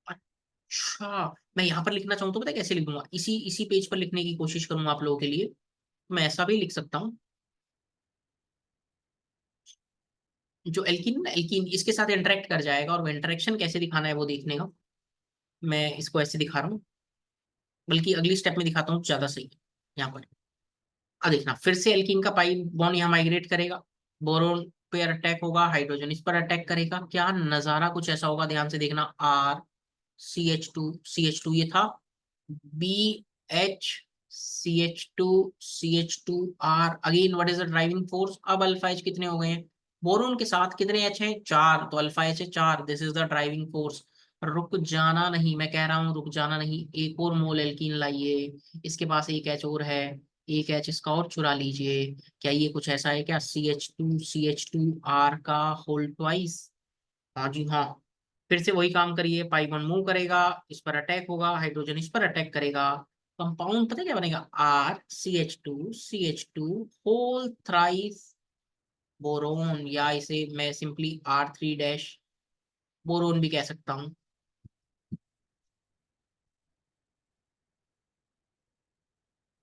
अच्छा, मैं यहाँ पर लिखना चाहूँ तो पता है कैसे लिखूंगा? इसी इसी पेज पर लिखने की कोशिश करूंगा आप लोगों के लिए। मैं ऐसा भी लिख सकता हूँ, जो एल्कीन ना, एल्कीन इसके साथ इंटरेक्ट कर जाएगा, और वो इंटरेक्शन कैसे दिखाना है वो देखने का। मैं इसको ऐसे दिखा रहा हूँ, बल्कि अगली स्टेप में दिखाता हूँ, ज्यादा सही है यहाँ पर। अब देखना, फिर से एल्कीन का पाई बॉन्ड यहाँ माइग्रेट करेगा, बोरोन पे अटैक होगा, हाइड्रोजन इस पर अटैक करेगा, क्या नजारा कुछ ऐसा होगा, ध्यान से देखना। CH2 ये था, BH CH2 again what is the driving force? अब अल्फा एच कितने हो गए हैं? बोरोन के साथ कितने एच हैं? 4, तो अल्फा एच है 4, this is the driving force. रुक जाना नहीं, मैं कह रहा हूँ रुक जाना नहीं, एक और मोल एल्कीन लाइए, इसके पास एक एच और है, एक एच इसका और चुरा लीजिए। क्या ये कुछ ऐसा है क्या? CH2 का होल ट्वाइस। हाँ जी हाँ। फिर से वही काम करिए, पाई वन मूव करेगा, इस पर अटैक होगा, हाइड्रोजन इस पर अटैक करेगा, कंपाउंड पता है क्या बनेगा? RCH2 होल थ्राइस बोरोन, या इसे मैं सिंपली R3 डैश बोरोन भी कह सकता हूँ।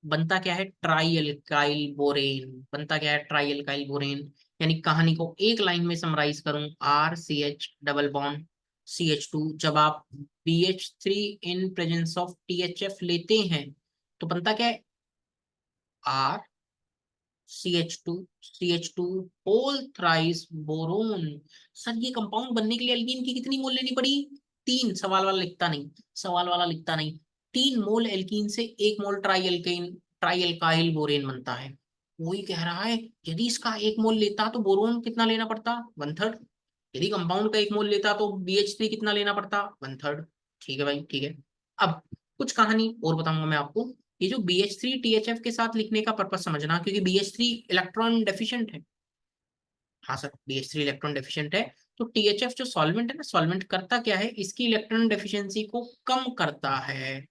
बनता क्या है? Try alkyl borane. बनता क्या है? Try alkyl borane. यानी कहानी को एक लाइन में समराइज करूं, RCH डबल बॉन्ड CH2, जब आप BH3 in presence of THF लेते हैं तो बनता क्या है? RCH2 whole thrice boron. Sir ये कंपाउंड बनने के लिए एल्कीन की कितनी मोल लेनी पड़ी? 3। सवाल वाला लिखता नहीं, सवाल वाला लिखता नहीं। 3 मोल एल्कीन से 1 mole tri alkane, tri alkyl borane बनता है। वही कह रहा है, यदि इसका 1 मोल लेता तो बोरोन कितना लेना पड़ता? 1/3। यदि कंपाउंड का 1 मोल लेता तो BH3 कितना लेना पड़ता? 1/3। ठीक है भाई, ठीक है। अब कुछ कहानी और बताऊंगा मैं आपको। ये जो BH3 THF के साथ लिखने का पर्पस समझना, क्योंकि BH3 इलेक्ट्रॉन डेफिशिएंट है। हाँ सर, BH3 इलेक्ट्रॉन डेफिशिएंट है। तो THF जो सॉल्वेंट है ना, सॉल्वेंट करता क्या है? इसकी इलेक्ट्रॉन डेफिशिएंसी को कम करता है।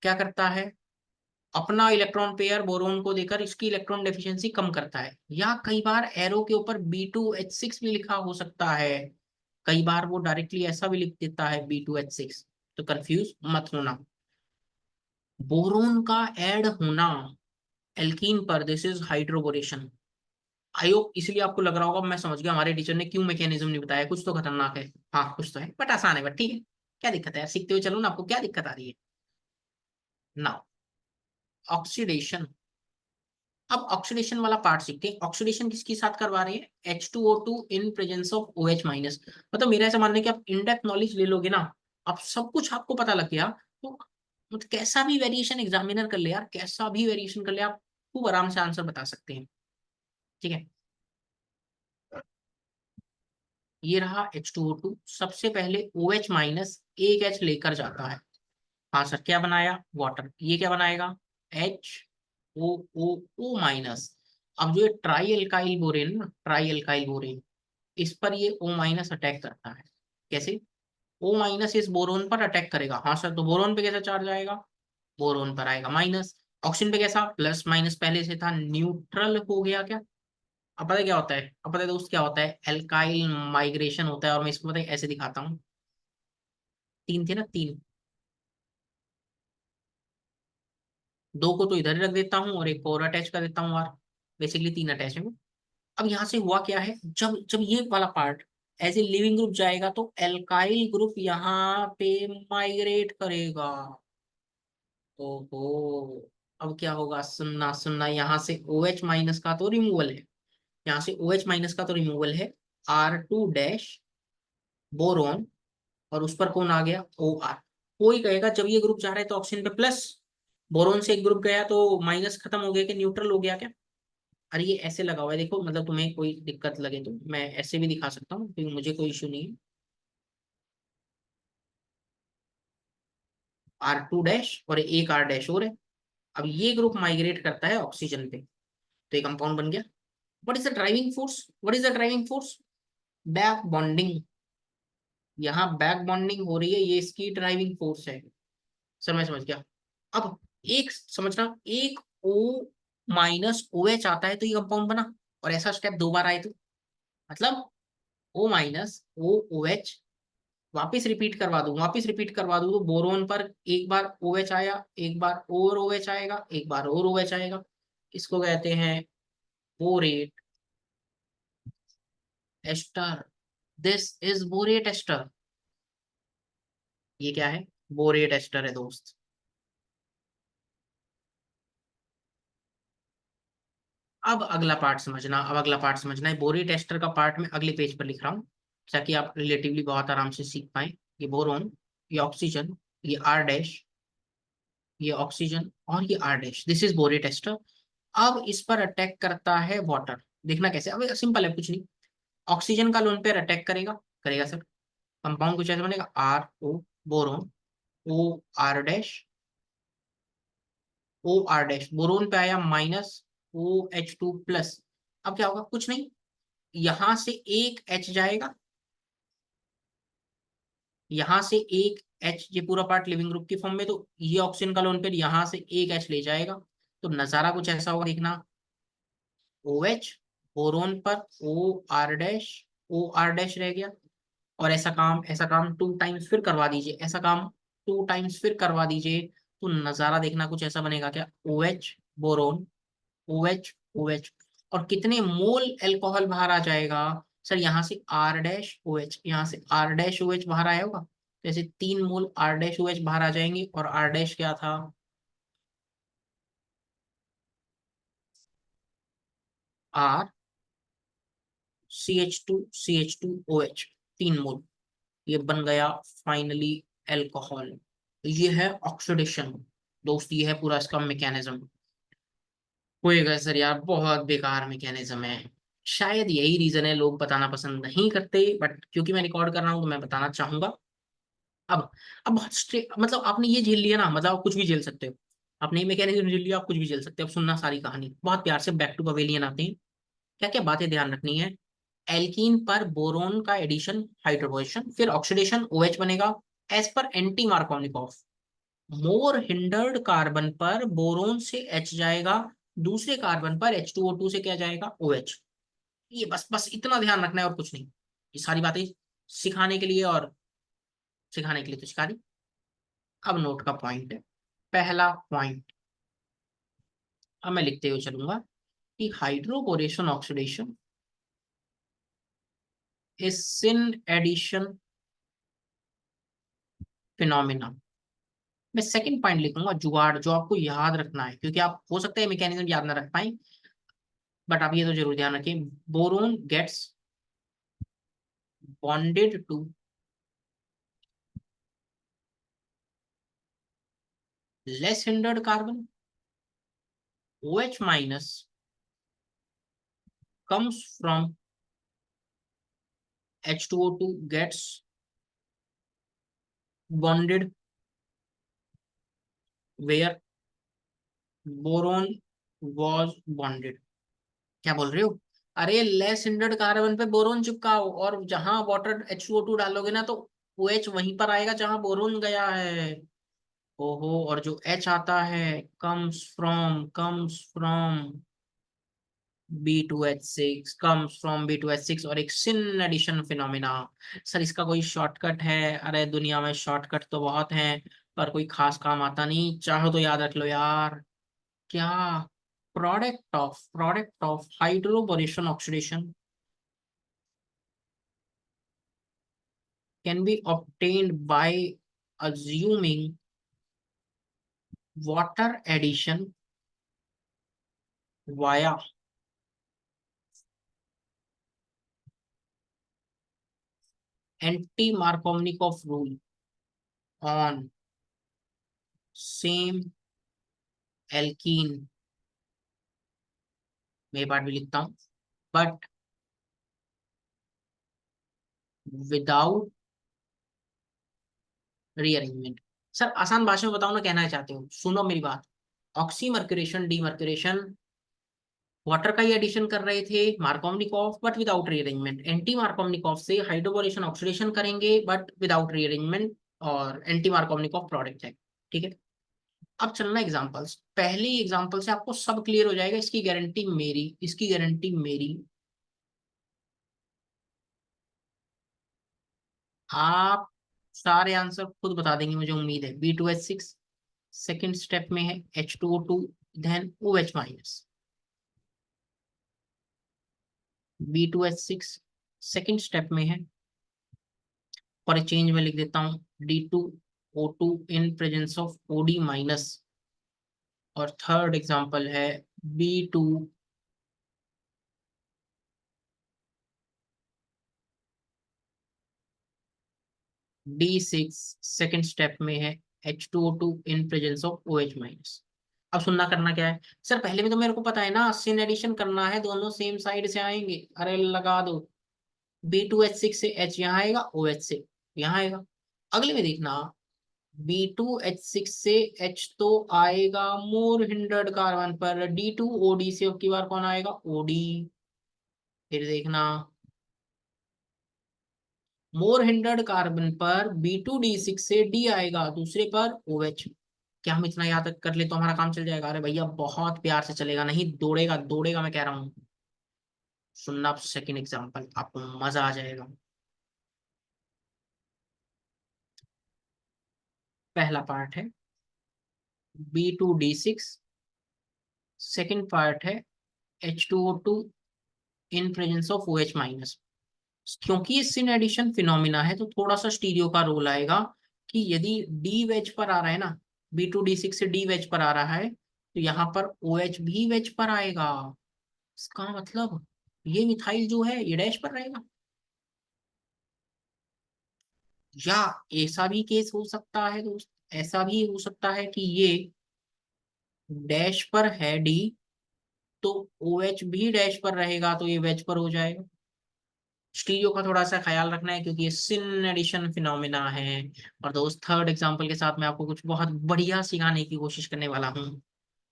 क्या करता है? अपना इलेक्ट्रॉन पेयर बोरोन को देकर इसकी इलेक्ट्रॉन डेफिशिएंसी कम करता है। या कई बार एरो के ऊपर B2H6 भी लिखा हो सकता है, कई बार वो डायरेक्टली ऐसा भी लिख देता है B2H6। तो कंफ्यूज मत होना। बोरोन का ऐड होना एल्कीन पर, this is hydroboration. I hope इसलिए आपको लग रहा होगा मैं समझ गया हमारे टीचर ने क्यों मैकेनिज्म नहीं बताया, कुछ तो खतरनाक है। हाँ कुछ तो है, बट आसान है, बट ठीक है। क्या दिक्कत है यार, सीखते हुए चलो ना, आपको क्या दिक्कत आ रही है? ना, ऑक्सीडेशन। अब ऑक्सीडेशन वाला पार्ट सीखते हैं। ऑक्सीडेशन किसके साथ करवा रहे हैं? H2O2 in presence of OH-। मतलब मेरा ऐसा मानना है कि आप इन डेप्थ नॉलेज ले लोगे ना, अब सब कुछ आपको पता लग गया, तो मतलब कैसा भी वेरिएशन एग्जामिनर कर ले यार, कैसा भी वेरिएशन कर ले, आप खूब आराम से आंसर बता सकते हैं। ठीक है, ये रहा H2O2, सबसे पहले OH- एक H लेकर जाता है। हाँ सर, क्या बनाया? वाटर। ये क्या बनाएगा? HOOO-। अब जो ये ट्राई एल्काइल बोरेन ना, ट्राई एल्काइल बोरेन, इस पर ये O- अटैक करता है। कैसे? O- इस बोरोन पर अटैक करेगा। हाँ सर, तो बोरोन पे कैसा चार्ज आएगा? बोरोन पर आएगा माइनस। ऑक्सीजन पे कैसा? प्लस माइनस पहले से था, न्यूट्रल हो गया क्या? अब पता है क्या होता है? अब पता है दोस्त क्या होता है? एल्काइल माइग्रेशन होता है, और मैं इसको पता है ऐसे दिखाता हूँ। 3 थे ना, 3। 2 को तो इधर ही रख देता हूँ और एक को और अटैच कर देता हूँ, और बेसिकली 3 अटैच है। अब यहाँ से हुआ क्या है, जब जब ये वाला part as a leaving group जाएगा तो एल्काइल ग्रुप यहाँ पे माइग्रेट करेगा। ओहो, अब क्या होगा, सुनना सुनना, यहाँ से OH माइनस का तो रिमूवल है, यहाँ से OH माइनस का तो रिमूवल है, R2 डैश बोरोन, और उस पर कौन आ गया, OR। कोई कहेगा जब ये ग्रुप जा रहा है तो ऑक्सीजन पे प्लस, बोरोन से एक ग्रुप गया तो माइनस खत्म हो गया कि न्यूट्रल हो गया क्या। अरे ये ऐसे लगा हुआ है देखो, मतलब तुम्हें कोई दिक्कत लगे तो मैं ऐसे भी दिखा सकता हूँ, क्योंकि मुझे कोई इशू नहीं है। R2 डैश और एक R डैश और है। अब ये ग्रुप माइग्रेट करता है ऑक्सीजन पे, तो ये कंपाउंड बन गया। What is the driving force, what is the driving force, back bonding. यहाँ बैक बॉन्डिंग हो रही है, ये इसकी ड्राइविंग फोर्स है। सर मैं समझ गया। अब एक समझना, एक O माइनस OH आता है तो ये कंपाउंड बना, और ऐसा स्टेप दो बार आए तो मतलब O माइनस OH, वापिस रिपीट करवा दूं, वापिस रिपीट करवा दूं, तो बोरोन पर एक बार OH आया, एक बार और OH आएगा, एक बार और OH आएगा। इसको कहते हैं borate ester. This is borate ester. ये क्या है, बोरेट एस्टर है दोस्त। अब अगला पार्ट समझना, अब अगला पार्ट समझना है, बोरेट एस्टर का पार्ट मैं अगले पेज पर लिख रहा हूँ, ताकि आप रिलेटिवली बहुत आराम से सीख पाए। ये बोरोन, ये ऑक्सीजन, ये R डैश, ये ऑक्सीजन और ये R dash, this is borate ester. अब इस पर अटैक करता है वाटर। देखना कैसे, अब सिंपल है, कुछ नहीं। ऑक्सीजन का लोन पेयर अटैक करेगा, करेगा सर, कंपाउंड कुछ ऐसा बनेगा, RO boron, OR dash, OR dash, boron पे आया माइनस, OH2 प्लस। अब क्या होगा, कुछ नहीं, यहां से एक H जाएगा, यहां से एक H, ये पूरा पार्ट लिविंग ग्रुप की फॉर्म में, तो ये ऑक्सीजन का लोन पेयर यहां से एक H ले जाएगा। तो नजारा कुछ ऐसा होगा, देखना, OH बोरोन पर OR डैश, OR डैश रह गया। और ऐसा काम टू टाइम्स फिर करवा दीजिए, ऐसा काम टू टाइम्स फिर करवा दीजिए, तो नजारा देखना कुछ ऐसा बनेगा क्या, OH बोरोन, OH OH, और कितने मोल अल्कोहल बाहर आ जाएगा। सर यहाँ से R डैश OH, यहाँ से R डैश OH बाहर आया होगा, तो ऐसे 3 मोल R डैश OH बाहर आ जाएंगे, और R डैश क्या था, R CH2 OH, 3 मोल, ये बन गया फाइनली अल्कोहल। ये है ऑक्सीडेशन दोस्त, ये है पूरा इसका मैकेनिज्म। होएगा सर यार, बहुत बेकार मैकेनिज्म है, शायद यही रीजन है लोग बताना पसंद नहीं करते, बट क्योंकि मैं रिकॉर्ड कर रहा हूँ तो मैं बताना चाहूंगा। अब अब बहुत मतलब आपने ये झेल लिया ना, मतलब आप कुछ भी झेल सकते हो। आपने ये मैकेनिज्म झेल लिया, आप कुछ भी झेल सकते हो। अब सुनना सारी कहानी बहुत प्यार से, बैक टू पवेलियन आते हैं। क्या क्या बातें ध्यान रखनी है, एल्कीन पर बोरोन का एडिशन हाइड्रोजन, फिर ऑक्सीडेशन OH बनेगा, एज पर एंटी मार्कोनिकॉफ। मोर हिंडर्ड कार्बन पर बोरोन से H जाएगा, दूसरे कार्बन पर H2O2 से क्या जाएगा, OH। ये बस बस इतना ध्यान रखना है और कुछ नहीं। ये सारी बातें सिखाने के लिए, और सिखाने के लिए तो सिखा दी। अब नोट का पॉइंट है, पहला पॉइंट, अब मैं लिखते हुए चलूंगा कि hydroboration oxidation is syn addition phenomena. मैं सेकंड पॉइंट लिखूंगा जुगाड़, जो आपको याद रखना है, क्योंकि आप हो सकता है मैकेनिज्म याद ना रख पाए, बट आप ये तो जरूर ध्यान रखें। Boron gets bonded to less hindered carbon, OH minus comes from H2O2 gets bonded where boron was bonded। क्या बोल रहे हो, अरे लेस हिंडर्ड कार्बन पे बोरोन चिपकाओ, और जहां वाटर H2O2 डालोगे ना, तो OH वहीं पर आएगा जहां बोरोन गया है। ओहो, और जो H आता है, comes from B2H6, comes from B2H6, और एक सिन एडिशन फिनोमिना। सर इसका कोई शॉर्टकट है, अरे दुनिया में शॉर्टकट तो बहुत हैं, पर कोई खास काम आता नहीं, चाहो तो याद रख लो यार। क्या, product of hydroboration oxidation can be obtained by assuming water addition via anti Markovnikov rule on same alkene, मैं पार्ट भी लिखता हूं, बट विदाउट रीअरेंजमेंट। सर आसान भाषा में बताओ ना, कहना चाहते हो, सुनो मेरी बात। ऑक्सीमर्क्यूरेशन डीमर्क्यूरेशन, वाटर का ही एडिशन कर रहे थे Markovnikov but without rearrangement. Anti Markovnikov से हाइड्रोबोरेशन ऑक्सीडेशन करेंगे बट विदाउट रीअरेंजमेंट, और एंटी मार्कोवनिकॉफ प्रोडक्ट है। ठीक है, अब चलना एग्जांपल्स। पहले एग्जांपल से आपको सब क्लियर हो जाएगा, इसकी गारंटी मेरी, इसकी गारंटी मेरी। आप सारे आंसर खुद बता देंगे मुझे उम्मीद है। B2H6 सेकेंड स्टेप में है, H2O2 then OH-। B2H6 second step में है, और चेंज में लिख देता हूँ D2O2 in presence of OD-। और थर्ड एग्जांपल है B2D6 सेकेंड स्टेप में है, H2O2 in presence of OH-। अब सुनना करना क्या है सर, पहले में तो मेरे को पता है ना, सिन एडिशन करना है, दोनों सेम साइड से आएंगे, अरे लगा दो। B2H6 से H यहाँ आएगा, OH से यहाँ आएगा। अगले में देखना, B2H6 से H तो आएगा मोर हिंड्रेड कार्बन पर, D2OD से अब की बार कौन आएगा, OD। फिर देखना, मोर हिंड्रेड कार्बन पर B2D6 से D आएगा, दूसरे पर OH। क्या हम इतना याद कर ले तो हमारा काम चल जाएगा? अरे भैया बहुत प्यार से चलेगा, नहीं दौड़ेगा दौड़ेगा, मैं कह रहा हूँ। सुनना सेकंड एग्जांपल, आपको मजा आ जाएगा। पहला पार्ट है B2D6, सेकंड पार्ट है H2O2 in presence of OH-। क्योंकि ये सिन एडिशन फिनोमिना है तो थोड़ा सा स्टीरियो का रोल आएगा, कि यदि डी वेज पर आ रहा है ना, B2D6 से डी वेज पर आ रहा है, तो यहाँ पर OH भी वेज पर आएगा। इसका मतलब ये मिथाइल जो है ये डैश पर रहेगा। या ऐसा भी केस हो सकता है दोस्त, ऐसा भी हो सकता है कि ये डैश पर है डी, तो OH भी डैश पर रहेगा, तो ये वेज पर हो जाएगा। स्टीरियो का थोड़ा सा ख्याल रखना है, क्योंकि ये सिन एडिशन फिनोमिना है। और दोस्त थर्ड एग्जांपल के साथ मैं आपको कुछ बहुत बढ़िया सिखाने की कोशिश करने वाला हूँ।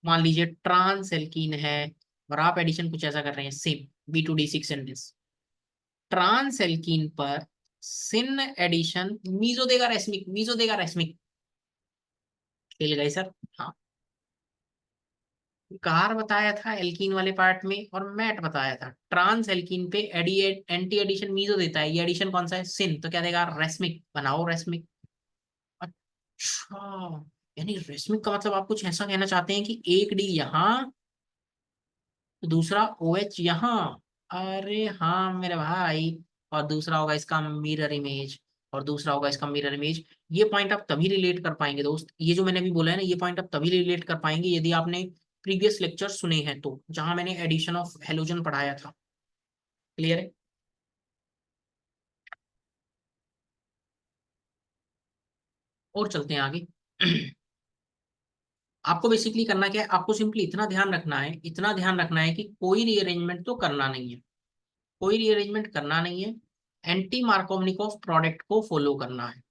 मान लीजिए ट्रांस एल्कीन है, और आप एडिशन कुछ ऐसा कर रहे हैं, same B2D6 and this. Trans alkene पर सिन एडिशन मीजो देगा रेसमिक, मीजो देगा रेसमिक। खेल गए सर। हाँ, कार बताया था एल्कीन वाले पार्ट में, और मैट बताया था ट्रांस एल्कीन पे एडी एंटी एडिशन मीजो देता है, ये एडिशन कौन सा है, सिन, तो क्या देगा, रेसमिक। बनाओ रेसमिक। अच्छा, यानी रेसमिक का मतलब आप कुछ ऐसा कहना चाहते हैं कि एक डी यहाँ, दूसरा OH यहाँ। अरे हाँ मेरे भाई, और दूसरा होगा इसका मिरर इमेज, और दूसरा होगा इसका मिरर इमेज। ये पॉइंट आप तभी रिलेट कर पाएंगे दोस्त, ये जो मैंने अभी बोला है ना, ये पॉइंट आप तभी रिलेट कर पाएंगे यदि आपने प्रीवियस लेक्चर सुने हैं, तो जहां मैंने एडिशन ऑफ हेलोजन पढ़ाया था। क्लियर है? और चलते हैं आगे। आपको बेसिकली करना क्या है, आपको सिंपली इतना ध्यान रखना है, इतना ध्यान रखना है कि कोई रीअरेंजमेंट तो करना नहीं है, कोई रीअरेंजमेंट करना नहीं है। एंटी मार्कोवनिकॉफ प्रोडक्ट को फॉलो करना है।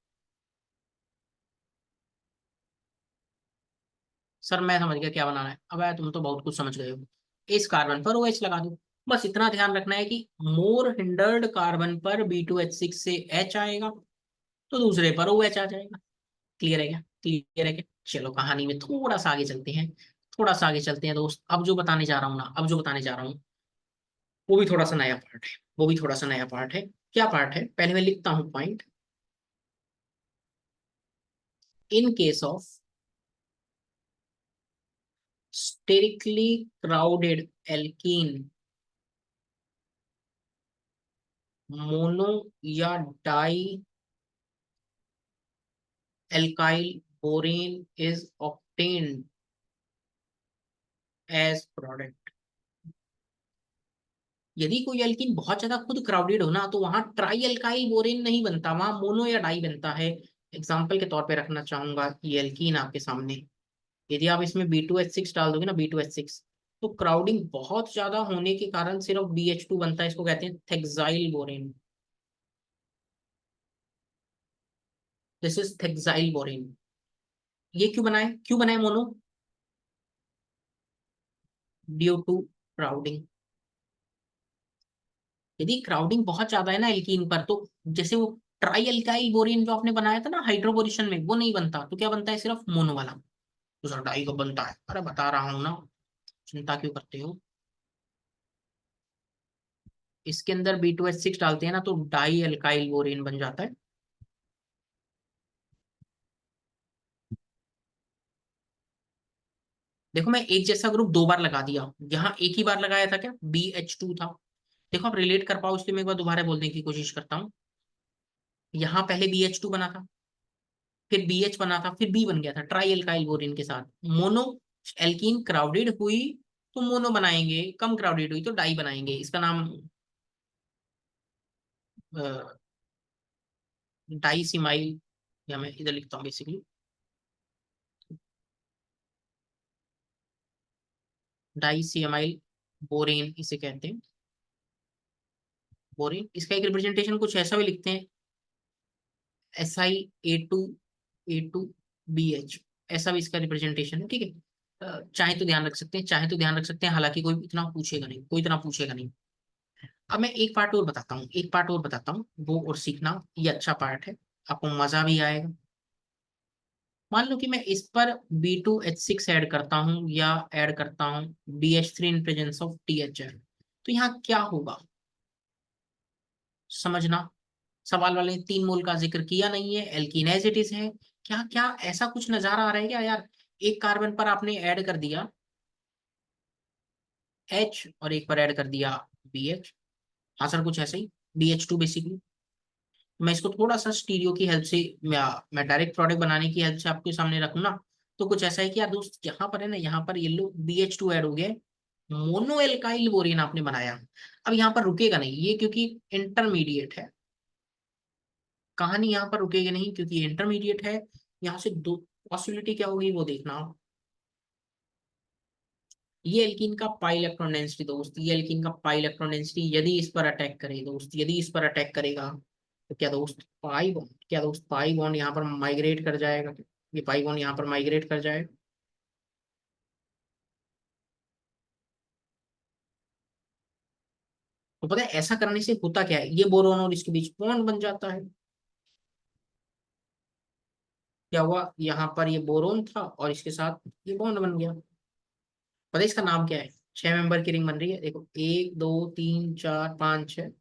सर मैं समझ गया क्या बनाना है, अब यार तुम तो बहुत कुछ समझ गए हो। इस कार्बन पर OH लगा दो। बस इतना ध्यान रखना है कि मोर हिंडर्ड कार्बन पर B2H6 से H आएगा, तो दूसरे पर OH आ जाएगा। क्लियर है क्या? क्लियर है क्या? चलो कहानी में थोड़ा सा आगे चलते हैं, थोड़ा सा आगे चलते हैं दोस्त। अब जो बताने जा रहा हूँ ना, अब जो बताने जा रहा हूँ, वो भी थोड़ा सा नया पार्ट है, वो भी थोड़ा सा नया पार्ट है। क्या पार्ट है, पहले मैं लिखता हूँ point. In case of sterically crowded alkene, mono या die alkyl borane is obtained as product। यदि कोई एल्कीन बहुत ज्यादा खुद क्राउडेड हो ना, तो वहां ट्राई एल्काइल बोरेन नहीं बनता, वहां मोनो या डाई बनता है। एग्जाम्पल के तौर पे रखना चाहूंगा ये एल्कीन आपके सामने। यदि आप इसमें B2H6 डाल दोगे ना, B2H6, तो क्राउडिंग बहुत ज्यादा होने के कारण सिर्फ BH2 बनता है, इसको कहते हैं thexyl borane. This is thexyl borane. ये क्यों बनाए मोनो? Due to crowding. यदि क्राउडिंग बहुत ज्यादा है ना एल्कीन पर, तो जैसे वो ट्राई एल्काइल बोरेन जो आपने बनाया था ना हाइड्रोबोरेशन में, वो नहीं बनता, तो क्या बनता है? सिर्फ मोनो वाला। तो सर डाई का बनता है, अरे बता रहा हूँ ना, चिंता क्यों करते हो। इसके अंदर B2H6 डालते हैं ना, तो डाई एल्काइल बोरेन बन जाता है। देखो, मैं एक जैसा ग्रुप दो बार लगा दिया, यहाँ एक ही बार लगाया था क्या? BH2 था। देखो, आप रिलेट कर पाओ इसलिए मैं एक बार दोबारा बोलने की कोशिश करता हूँ। यहाँ पहले BH2 बना था, फिर BH बना था, फिर B बन गया था ट्राई एल्काइल बोरिन के साथ। मोनो एल्कीन क्राउडेड हुई तो मोनो बनाएंगे, कम क्राउडेड हुई तो डाई बनाएंगे। इसका नाम डाइसिमाइल, या मैं इधर लिखता हूँ बेसिकली डाइसिमाइल बोरेन इसे कहते हैं। बोरेन, इसका एक रिप्रेजेंटेशन कुछ ऐसा भी लिखते हैं, Si A2 ऐसा भी इसका रिप्रेजेंटेशन है, ठीक है। चाहे तो ध्यान रख सकते हैं, चाहे तो ध्यान रख सकते हैं, हालांकि कोई इतना पूछेगा नहीं, कोई इतना पूछेगा नहीं। अब मैं एक पार्ट और बताता हूँ, एक पार्ट और बताता हूँ, वो और सीखना, ये अच्छा पार्ट है, आपको मजा भी आएगा। मान लो कि मैं इस पर B2H6 ऐड करता हूँ, या ऐड करता हूँ BH3 in presence of THR, तो यहाँ क्या होगा समझना। सवाल वाले ने 3 मोल का जिक्र किया नहीं है, एल्कीन एज इट इज है। क्या क्या ऐसा कुछ नजारा आ रहा है क्या यार? एक कार्बन पर आपने ऐड कर दिया H, और एक पर ऐड कर दिया BH। हाँ सर, कुछ ऐसा ही, BH2 बेसिकली। मैं इसको थोड़ा सा स्टीरियो की हेल्प से, मैं डायरेक्ट प्रोडक्ट बनाने की हेल्प से आपके सामने रखूँ ना, तो कुछ ऐसा है कि यार दोस्त, यहाँ पर है ना, यहाँ पर ये लो BH2 ऐड हो गया, मोनो एल्काइल बोरिन आपने बनाया। अब यहाँ पर रुकेगा नहीं ये, क्योंकि इंटरमीडिएट है। कहानी यहाँ पर रुकेगी नहीं, क्योंकि इंटरमीडिएट है। यहाँ से दो पॉसिबिलिटी क्या होगी वो देखना आप। ये एल्कीन का पाई इलेक्ट्रॉन डेंसिटी दोस्त, ये एल्कीन का पाई इलेक्ट्रॉन डेंसिटी यदि इस पर अटैक करे दोस्त, यदि इस पर अटैक करेगा, तो क्या दोस्त पाई बॉन्ड, क्या दोस्त पाई बॉन्ड यहाँ पर माइग्रेट कर जाएगा। ये पाई बॉन्ड यहाँ पर माइग्रेट कर जाएगा। तो पता है ऐसा करने से होता क्या है, ये बोरोन और इसके बीच बॉन्ड बन जाता है। क्या हुआ, यहाँ पर ये बोरोन था और इसके साथ ये बॉन्ड बन गया। पता है इसका नाम क्या है? 6 मेंबर की रिंग बन रही है, देखो, 1 2 3 4 5 6,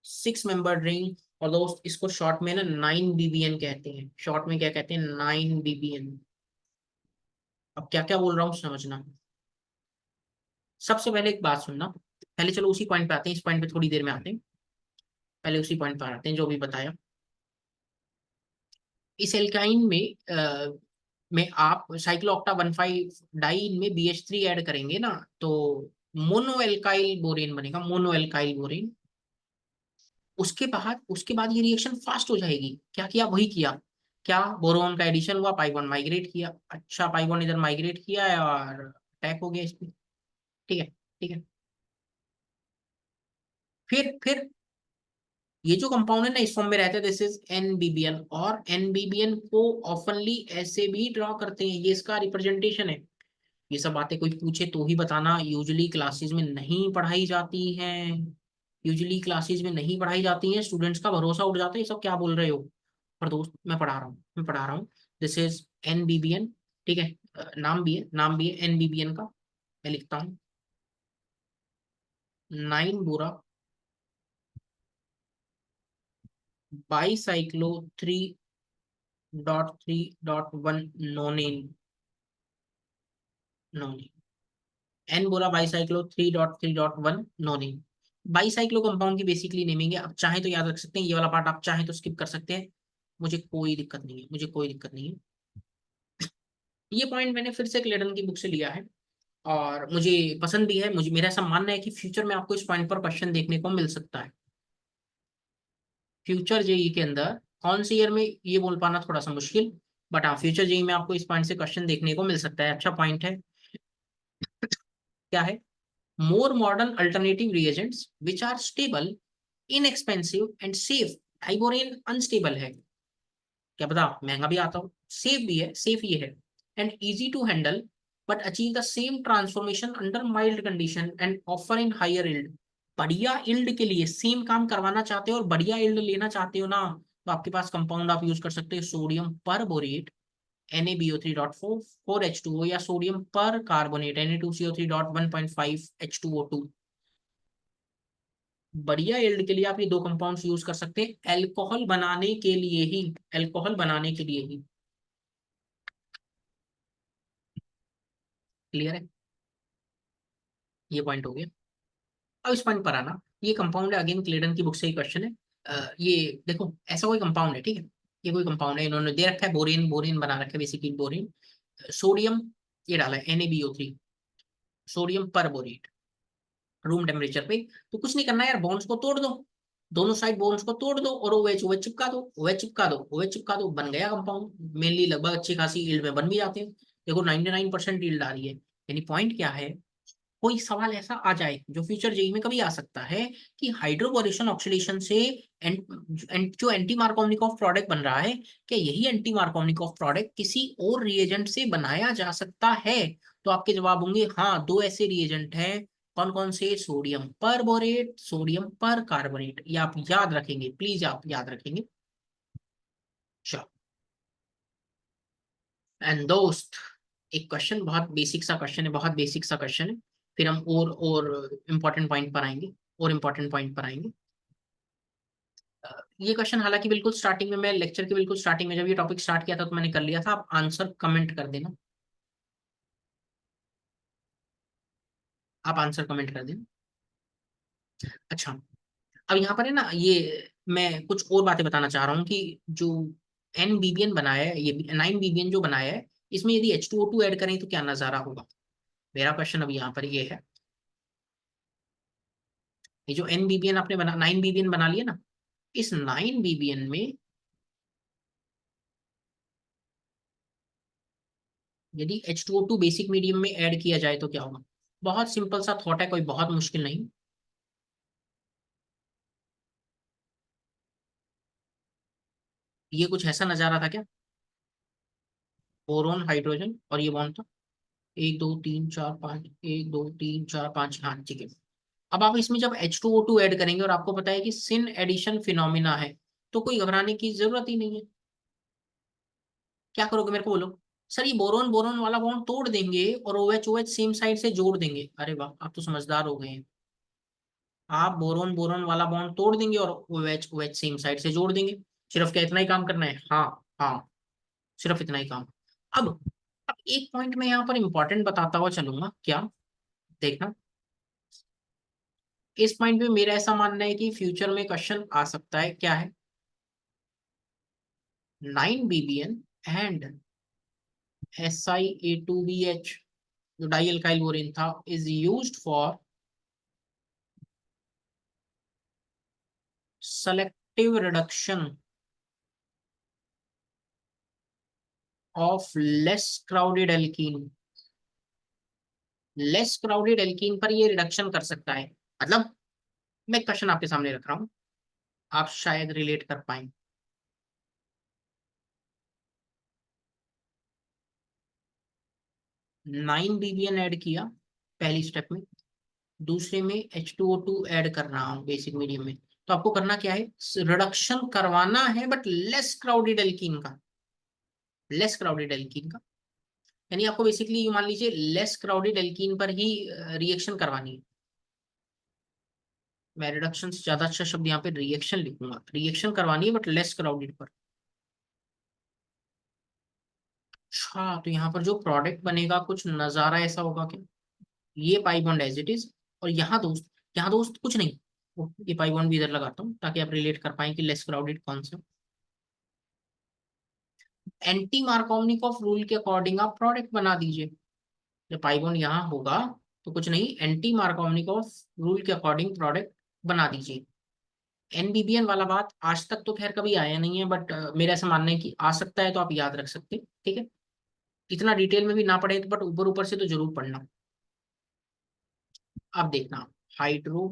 6 मेंबर रिंग। और दोस्त इसको शॉर्ट में ना 9BBN कहते हैं, शॉर्ट में क्या कहते हैं? 9BBN। अब क्या क्या बोल रहा हूँ समझना। सबसे पहले एक बात सुनना, पहले चलो उसी पॉइंट पे आते हैं, इस पॉइंट पे थोड़ी देर में आते हैं। पहले उसी पॉइंट पर आते हैं जो भी बताया। इस एल्काइन में आप साइक्लोऑक्टा 1,5 डाइन में BH3 ऐड करेंगे ना, तो मोनो एल्काइल बोरेन बनेगा, मोनो एल्काइल बोरेन। उसके बाद ये रिएक्शन फास्ट हो जाएगी। क्या किया? वही किया। क्या? बोरोन का एडिशन हुआ, पाई बॉन्ड माइग्रेट किया, अच्छा पाई बॉन्ड इधर माइग्रेट किया है और अटैक हो गया इस पे। ठीक है, ठीक है। फिर ये जो कंपाउंड है ना इस फॉर्म में रहता है, दिस इज NBBN, और NBBN को ऑफनली ऐसे भी ड्रॉ करते हैं, ये इसका रिप्रेजेंटेशन है। ये सब बातें कोई पूछे तो ही बताना, यूजुअली क्लासेस में नहीं पढ़ाई जाती हैं, यूजुअली क्लासेस में नहीं पढ़ाई जाती हैं, स्टूडेंट्स का भरोसा उठ जाता है, ये सब क्या बोल रहे हो। पर दोस्त मैं पढ़ा रहा हूँ, मैं पढ़ा रहा हूँ। दिस इज NBBN, ठीक है। नाम भी है NBBN का। मैं लिखता हूँ 9 बोरा बाईसाइक्लो 3.3.1 नोनिन, नोनिन। N बोरा बाईसाइक्लो 3.3.1 नोनिन। बाईसाइक्लो कंपाउंड की बेसिकली नेमिंग है। अब चाहे तो याद रख सकते हैं, ये वाला पार्ट आप चाहे तो स्किप कर सकते हैं, मुझे कोई दिक्कत नहीं है, मुझे कोई दिक्कत नहीं है। ये पॉइंट मैंने फिर से क्लेडन की बुक से लिया है, और मुझे पसंद भी है। मुझे मेरा ऐसा मानना है कि फ्यूचर में आपको इस पॉइंट पर क्वेश्चन देखने को मिल सकता है। फ्यूचर जेई के अंदर कौन सी ईयर में ये बोल पाना थोड़ा सा मुश्किल, बट हाँ फ्यूचर जेई में आपको इस पॉइंट से क्वेश्चन देखने को मिल सकता है। अच्छा पॉइंट है। क्या है? More modern alternative reagents which are stable, inexpensive and safe. आइबोरेन अनस्टेबल है, क्या पता महंगा भी आता हो, सेफ भी है, सेफ ही है, and easy to handle, but achieve the same transformation under mild condition and offer in higher yield. बढ़िया इल्ड के लिए सेम काम करवाना चाहते हो और बढ़िया इल्ड लेना चाहते हो ना, तो आपके पास कंपाउंड आप यूज कर सकते हो सोडियम पर बोरेट NaBO3.4 4H2O, या सोडियम पर कार्बोनेट Na2CO3.1.5 H2O2। बढ़िया यील्ड के लिए आप ये दो कंपाउंड्स यूज कर सकते हैं, अल्कोहल बनाने के लिए ही, अल्कोहल बनाने के लिए ही। क्लियर है? ये पॉइंट हो गया। अब इस पॉइंट पर आना, ये कंपाउंड है, अगेन क्लेडन की बुक से ही क्वेश्चन है। ये देखो ऐसा कोई कंपाउंड है, ठीक है, ये कोई कंपाउंड है, इन्होंने दे रखा है बोरिन, बोरिन बना रखा है बेसिकली बोरिन। सोडियम ये डाला है NaBO3, सोडियम पर बोरेट, रूम टेम्परेचर पे। तो कुछ नहीं करना यार, बॉन्ड्स को तोड़ दो, दोनों साइड बॉन्ड्स को तोड़ दो और OH OH चिपका दो, OH चिपका दो, OH चिपका दो, बन गया कंपाउंड। मेनली लगभग अच्छी खासी यील्ड में बन भी जाते हैं। देखो 99% यील्ड आ रही है। यानी पॉइंट क्या है, कोई सवाल ऐसा आ जाए जो फ्यूचर जेई में कभी आ सकता है कि हाइड्रोबोरेशन ऑक्सीडेशन से जो एंटी मार्कोवनिकॉफ प्रोडक्ट बन रहा है, क्या यही एंटी मार्कोवनिकॉफ प्रोडक्ट किसी और रिएजेंट से बनाया जा सकता है? तो आपके जवाब होंगे हाँ, दो ऐसे रिएजेंट हैं। कौन कौन से? सोडियम पर बोरेट, सोडियम पर कार्बोनेट। ये आप याद रखेंगे, प्लीज आप याद रखेंगे। चलो एंड दोस्त, एक क्वेश्चन, बहुत बेसिक सा क्वेश्चन है, बहुत बेसिक सा क्वेश्चन है, फिर हम और इम्पोर्टेंट पॉइंट पर आएंगे, और इम्पोर्टेंट पॉइंट पर आएंगे। ये क्वेश्चन हालांकि बिल्कुल स्टार्टिंग में, मैं लेक्चर के बिल्कुल स्टार्टिंग में जब ये टॉपिक स्टार्ट किया था तो मैंने कर लिया था। आप आंसर कमेंट कर देना, आप आंसर कमेंट कर देना। अच्छा, अब यहाँ पर है ना, ये मैं कुछ और बातें बताना चाह रहा हूँ कि जो NBBN बनाया है, ये 9BBN जो बनाया है, इसमें यदि H2O2 ऐड करें तो क्या नजारा होगा? मेरा क्वेश्चन अब यहाँ पर ये है, ये जो NBBN आपने बना, 9BBN बना लिया ना, इस 9BBN में यदि H2O2 बेसिक मीडियम में ऐड किया जाए तो क्या होगा? बहुत सिंपल सा थॉट है, कोई बहुत मुश्किल नहीं। ये कुछ ऐसा नजारा था क्या? बोरोन हाइड्रोजन और ये बॉन्ड था, 1 2 3 4 5, 1 2 3 4 5, हाँ ठीक है। अब आप इसमें जब H2O2 ऐड करेंगे और आपको पता है कि सिन एडिशन फिनोमिना है, तो कोई घबराने की जरूरत ही नहीं है। क्या करोगे मेरे को बोलो? सर ये बोरोन बोरोन वाला बॉन्ड तोड़ देंगे और OH OH सेम साइड से जोड़ देंगे। अरे वाह, आप तो समझदार हो गए हैं। आप बोरोन बोरोन वाला बॉन्ड तोड़ देंगे और OH OH सेम साइड से जोड़ देंगे। सिर्फ क्या इतना ही काम करना है? हाँ, हाँ, सिर्फ इतना ही काम। अब अब एक पॉइंट मैं यहाँ पर इंपॉर्टेंट बताता हुआ चलूंगा, क्या? देखना, इस पॉइंट पे मेरा ऐसा मानना है कि फ्यूचर में क्वेश्चन आ सकता है। क्या है? 9BBN एंड Si A2BH, जो डाई अल्काइल बोरिन था, is used for selective reduction of less crowded alkene। Less crowded alkene पर ये रिडक्शन कर सकता है। मतलब मैं क्वेश्चन आपके सामने रख रहा हूं, आप शायद रिलेट कर पाए। 9BBN ऐड किया पहली स्टेप में, दूसरे में H2O2 ऐड कर रहा हूं बेसिक मीडियम में, तो आपको करना क्या है? रिडक्शन करवाना है बट लेस क्राउडेड एल्कीन का, लेस क्राउडेड एल्कीन का। यानी आपको बेसिकली मान लीजिए लेस क्राउडेड एल्कीन पर ही रिएक्शन करवानी है। मैं रिडक्शन से ज्यादा अच्छा शब्द यहाँ पे रिएक्शन लिखूंगा, रिएक्शन करवानी है बट लेस क्राउडेड पर। अच्छा, तो यहाँ पर जो प्रोडक्ट बनेगा कुछ नजारा ऐसा होगा कि ये pi bond as it is, और यहाँ दोस्त कुछ नहीं, ये पाई बॉन्ड भी इधर लगाता हूँ ताकि आप रिलेट कर पाए कि लेस क्राउडेड कौन सा। एंटी मार्कोवनिक ऑफ रूल के अकॉर्डिंग आप प्रोडक्ट बना दीजिए। जब पाई बॉन्ड यहाँ होगा तो कुछ नहीं, एंटी मार्कोवनिकॉफ रूल के अकॉर्डिंग प्रोडक्ट बना दीजिए। एनबीबीएन वाला बात आज तक तो खैर कभी आया नहीं है, बट मेरा ऐसा मानना है कि आ सकता है, तो आप याद रख सकते हैं, ठीक है। इतना डिटेल में भी ना पढ़े, बट ऊपर ऊपर से तो जरूर पढ़ना। अब देखना, हाइड्रो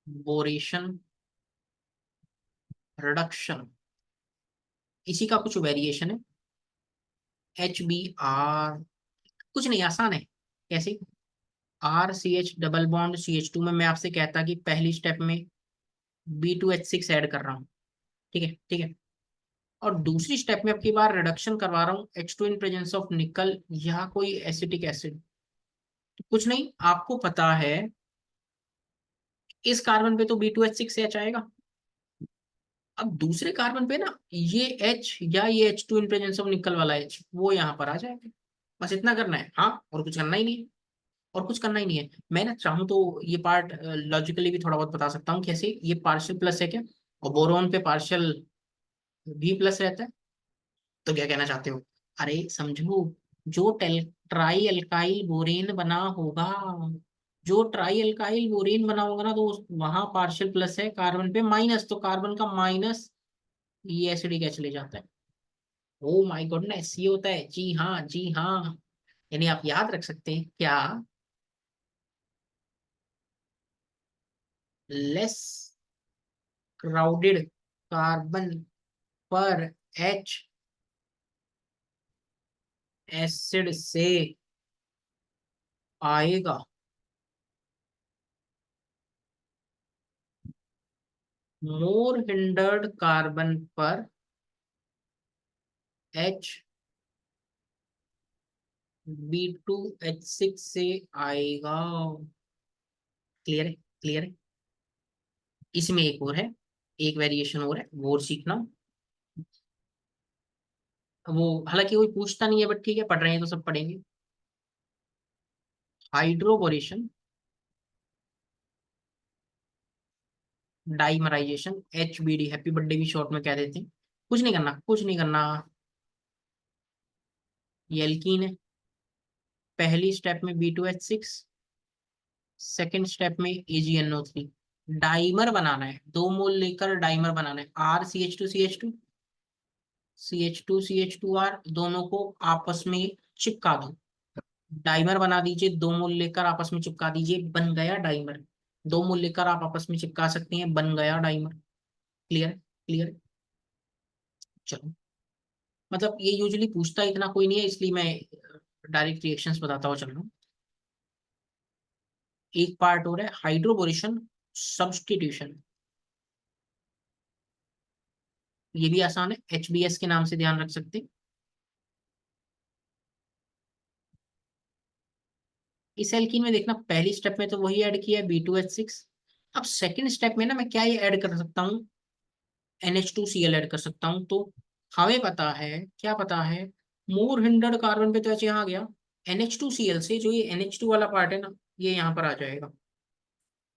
बोरेशन रिडक्शन, इसी का कुछ वेरिएशन है। HBr, कुछ नहीं, आसान है। कैसे? RCH डबल बॉन्ड CH2 में मैं आपसे कहता कि पहली स्टेप में B2H6 ऐड कर रहा हूँ, ठीक है, ठीक है। और दूसरी स्टेप में अब की बार रिडक्शन करवा रहा हूँ H2 इन प्रेजेंस ऑफ निकल या कोई एसिटिक एसिड। कुछ नहीं, आपको पता है इस कार्बन पे तो B2H6H आएगा। अब दूसरे कार्बन पे ना ये H या ये H2 इन प्रेजेंस ऑफ निकल वाला H वो यहाँ पर आ जाएगा। बस इतना करना है, हाँ, और कुछ करना ही नहीं है। और कुछ करना ही नहीं है। मैं ना चाहूँ तो ये पार्ट लॉजिकली भी थोड़ा बहुत बता सकता हूँ। कैसे? ये पार्शियल प्लस है क्या, और बोरोन पे पार्शियल भी प्लस रहता है। तो क्या कहना चाहते हो? अरे समझो, जो ट्राई अल्काइल बोरेन बना होगा, जो ट्राई अल्काइल बोरेन बना होगा ना, तो वहां पार्शियल प्लस है, कार्बन पे माइनस, तो कार्बन का माइनस ये एसिडिक एच ले जाता है। ओ माय गॉडनेस, ये होता है, जी हाँ, जी हाँ। यानी आप याद रख सकते हैं क्या, लेस क्राउडेड कार्बन पर एच एसिड से आएगा। मोर हिंडर्ड कार्बन पर एच B2H6 से आएगा। क्लियर है? क्लियर है? इसमें एक और है, एक वेरिएशन और है, वो और सीखना। वो हालांकि कोई पूछता नहीं है, बट ठीक है, पढ़ रहे हैं तो सब पढ़ेंगे। Hydroboration dimerisation, HBD, happy birthday भी शॉर्ट में कह देते हैं। कुछ नहीं करना, कुछ नहीं करना। ये एल्कीन है, पहली स्टेप में B2H6, सेकेंड स्टेप में AgNO3। डाइमर बनाना है, 2 मोल लेकर डाइमर बनाना है। RCH2CH2, CH2CH2R, दोनों को आपस में चिपका दो, डाइमर बना दीजिए। 2 मोल लेकर आपस में चिपका दीजिए, बन गया डाइमर। 2 मोल लेकर आप आपस में चिपका सकते हैं, बन गया डाइमर। क्लियर? क्लियर? चलो, मतलब ये यूजुअली पूछता इतना कोई नहीं है, इसलिए मैं डायरेक्ट रिएक्शंस बताता हुआ चल रहा हूँ। एक पार्ट हो रहा है हाइड्रोबोरेशन सब्स्टिट्यूशन, ये भी आसान है, HBS के नाम से ध्यान रख सकते हैं। इस एल्कीन में देखना, पहली स्टेप में तो वही ऐड किया है B2H6। अब सेकंड स्टेप में ना मैं क्या ये ऐड कर सकता हूँ, NH2Cl ऐड कर सकता हूँ। तो हमें पता है, क्या पता है, मोर हिंडर्ड कार्बन पे तो ऐसे यहाँ गया, NH2Cl से जो ये NH2 वाला पार्ट है ना, ये यहाँ पर आ जाएगा।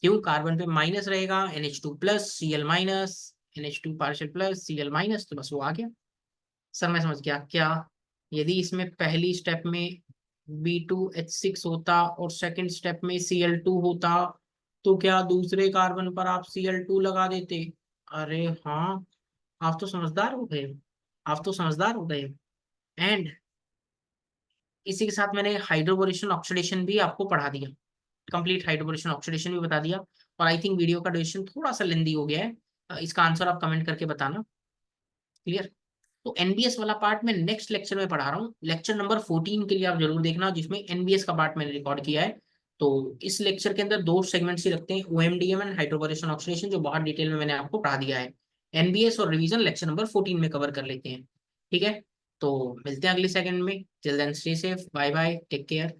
क्यों? कार्बन पे माइनस रहेगा, NH2 plus Cl minus, NH2 partial plus Cl minus, तो बस वो आ गया। सर मैं समझ गया क्या, यदि इसमें पहली स्टेप में B2H6 होता और सेकंड स्टेप में Cl2 होता, तो क्या दूसरे कार्बन पर आप Cl2 लगा देते? अरे हाँ, आप तो समझदार हो गए, आप तो समझदार हो गए। एंड इसी के साथ मैंने हाइड्रोबोरेशन ऑक्सीडेशन भी आपको पढ़ा दिया, कंप्लीट हाइड्रोबोरेशन ऑक्सीडेशन भी बता दिया। और आई थिंक वीडियो का ड्यूरेशन थोड़ा सा लेंदी हो गया है, इसका आंसर आप कमेंट करके बताना। क्लियर? तो एनबीएस वाला पार्ट मैं नेक्स्ट लेक्चर में पढ़ा रहा हूँ, लेक्चर नंबर 14 के लिए आप जरूर देखना, जिसमें एनबीएस का पार्ट मैंने रिकॉर्ड किया है। तो इस लेक्चर के अंदर 2 सेगमेंट्स ही रखते हैं, OMDM एंड हाइड्रोबोरेशन ऑक्सीडेशन, जो बहुत डिटेल में मैंने आपको पढ़ा दिया है। एनबीएस और रिवीजन लेक्चर नंबर 14 में कवर कर लेते हैं, ठीक है। तो मिलते हैं अगले सेकंड में, till then stay safe, bye bye, take care.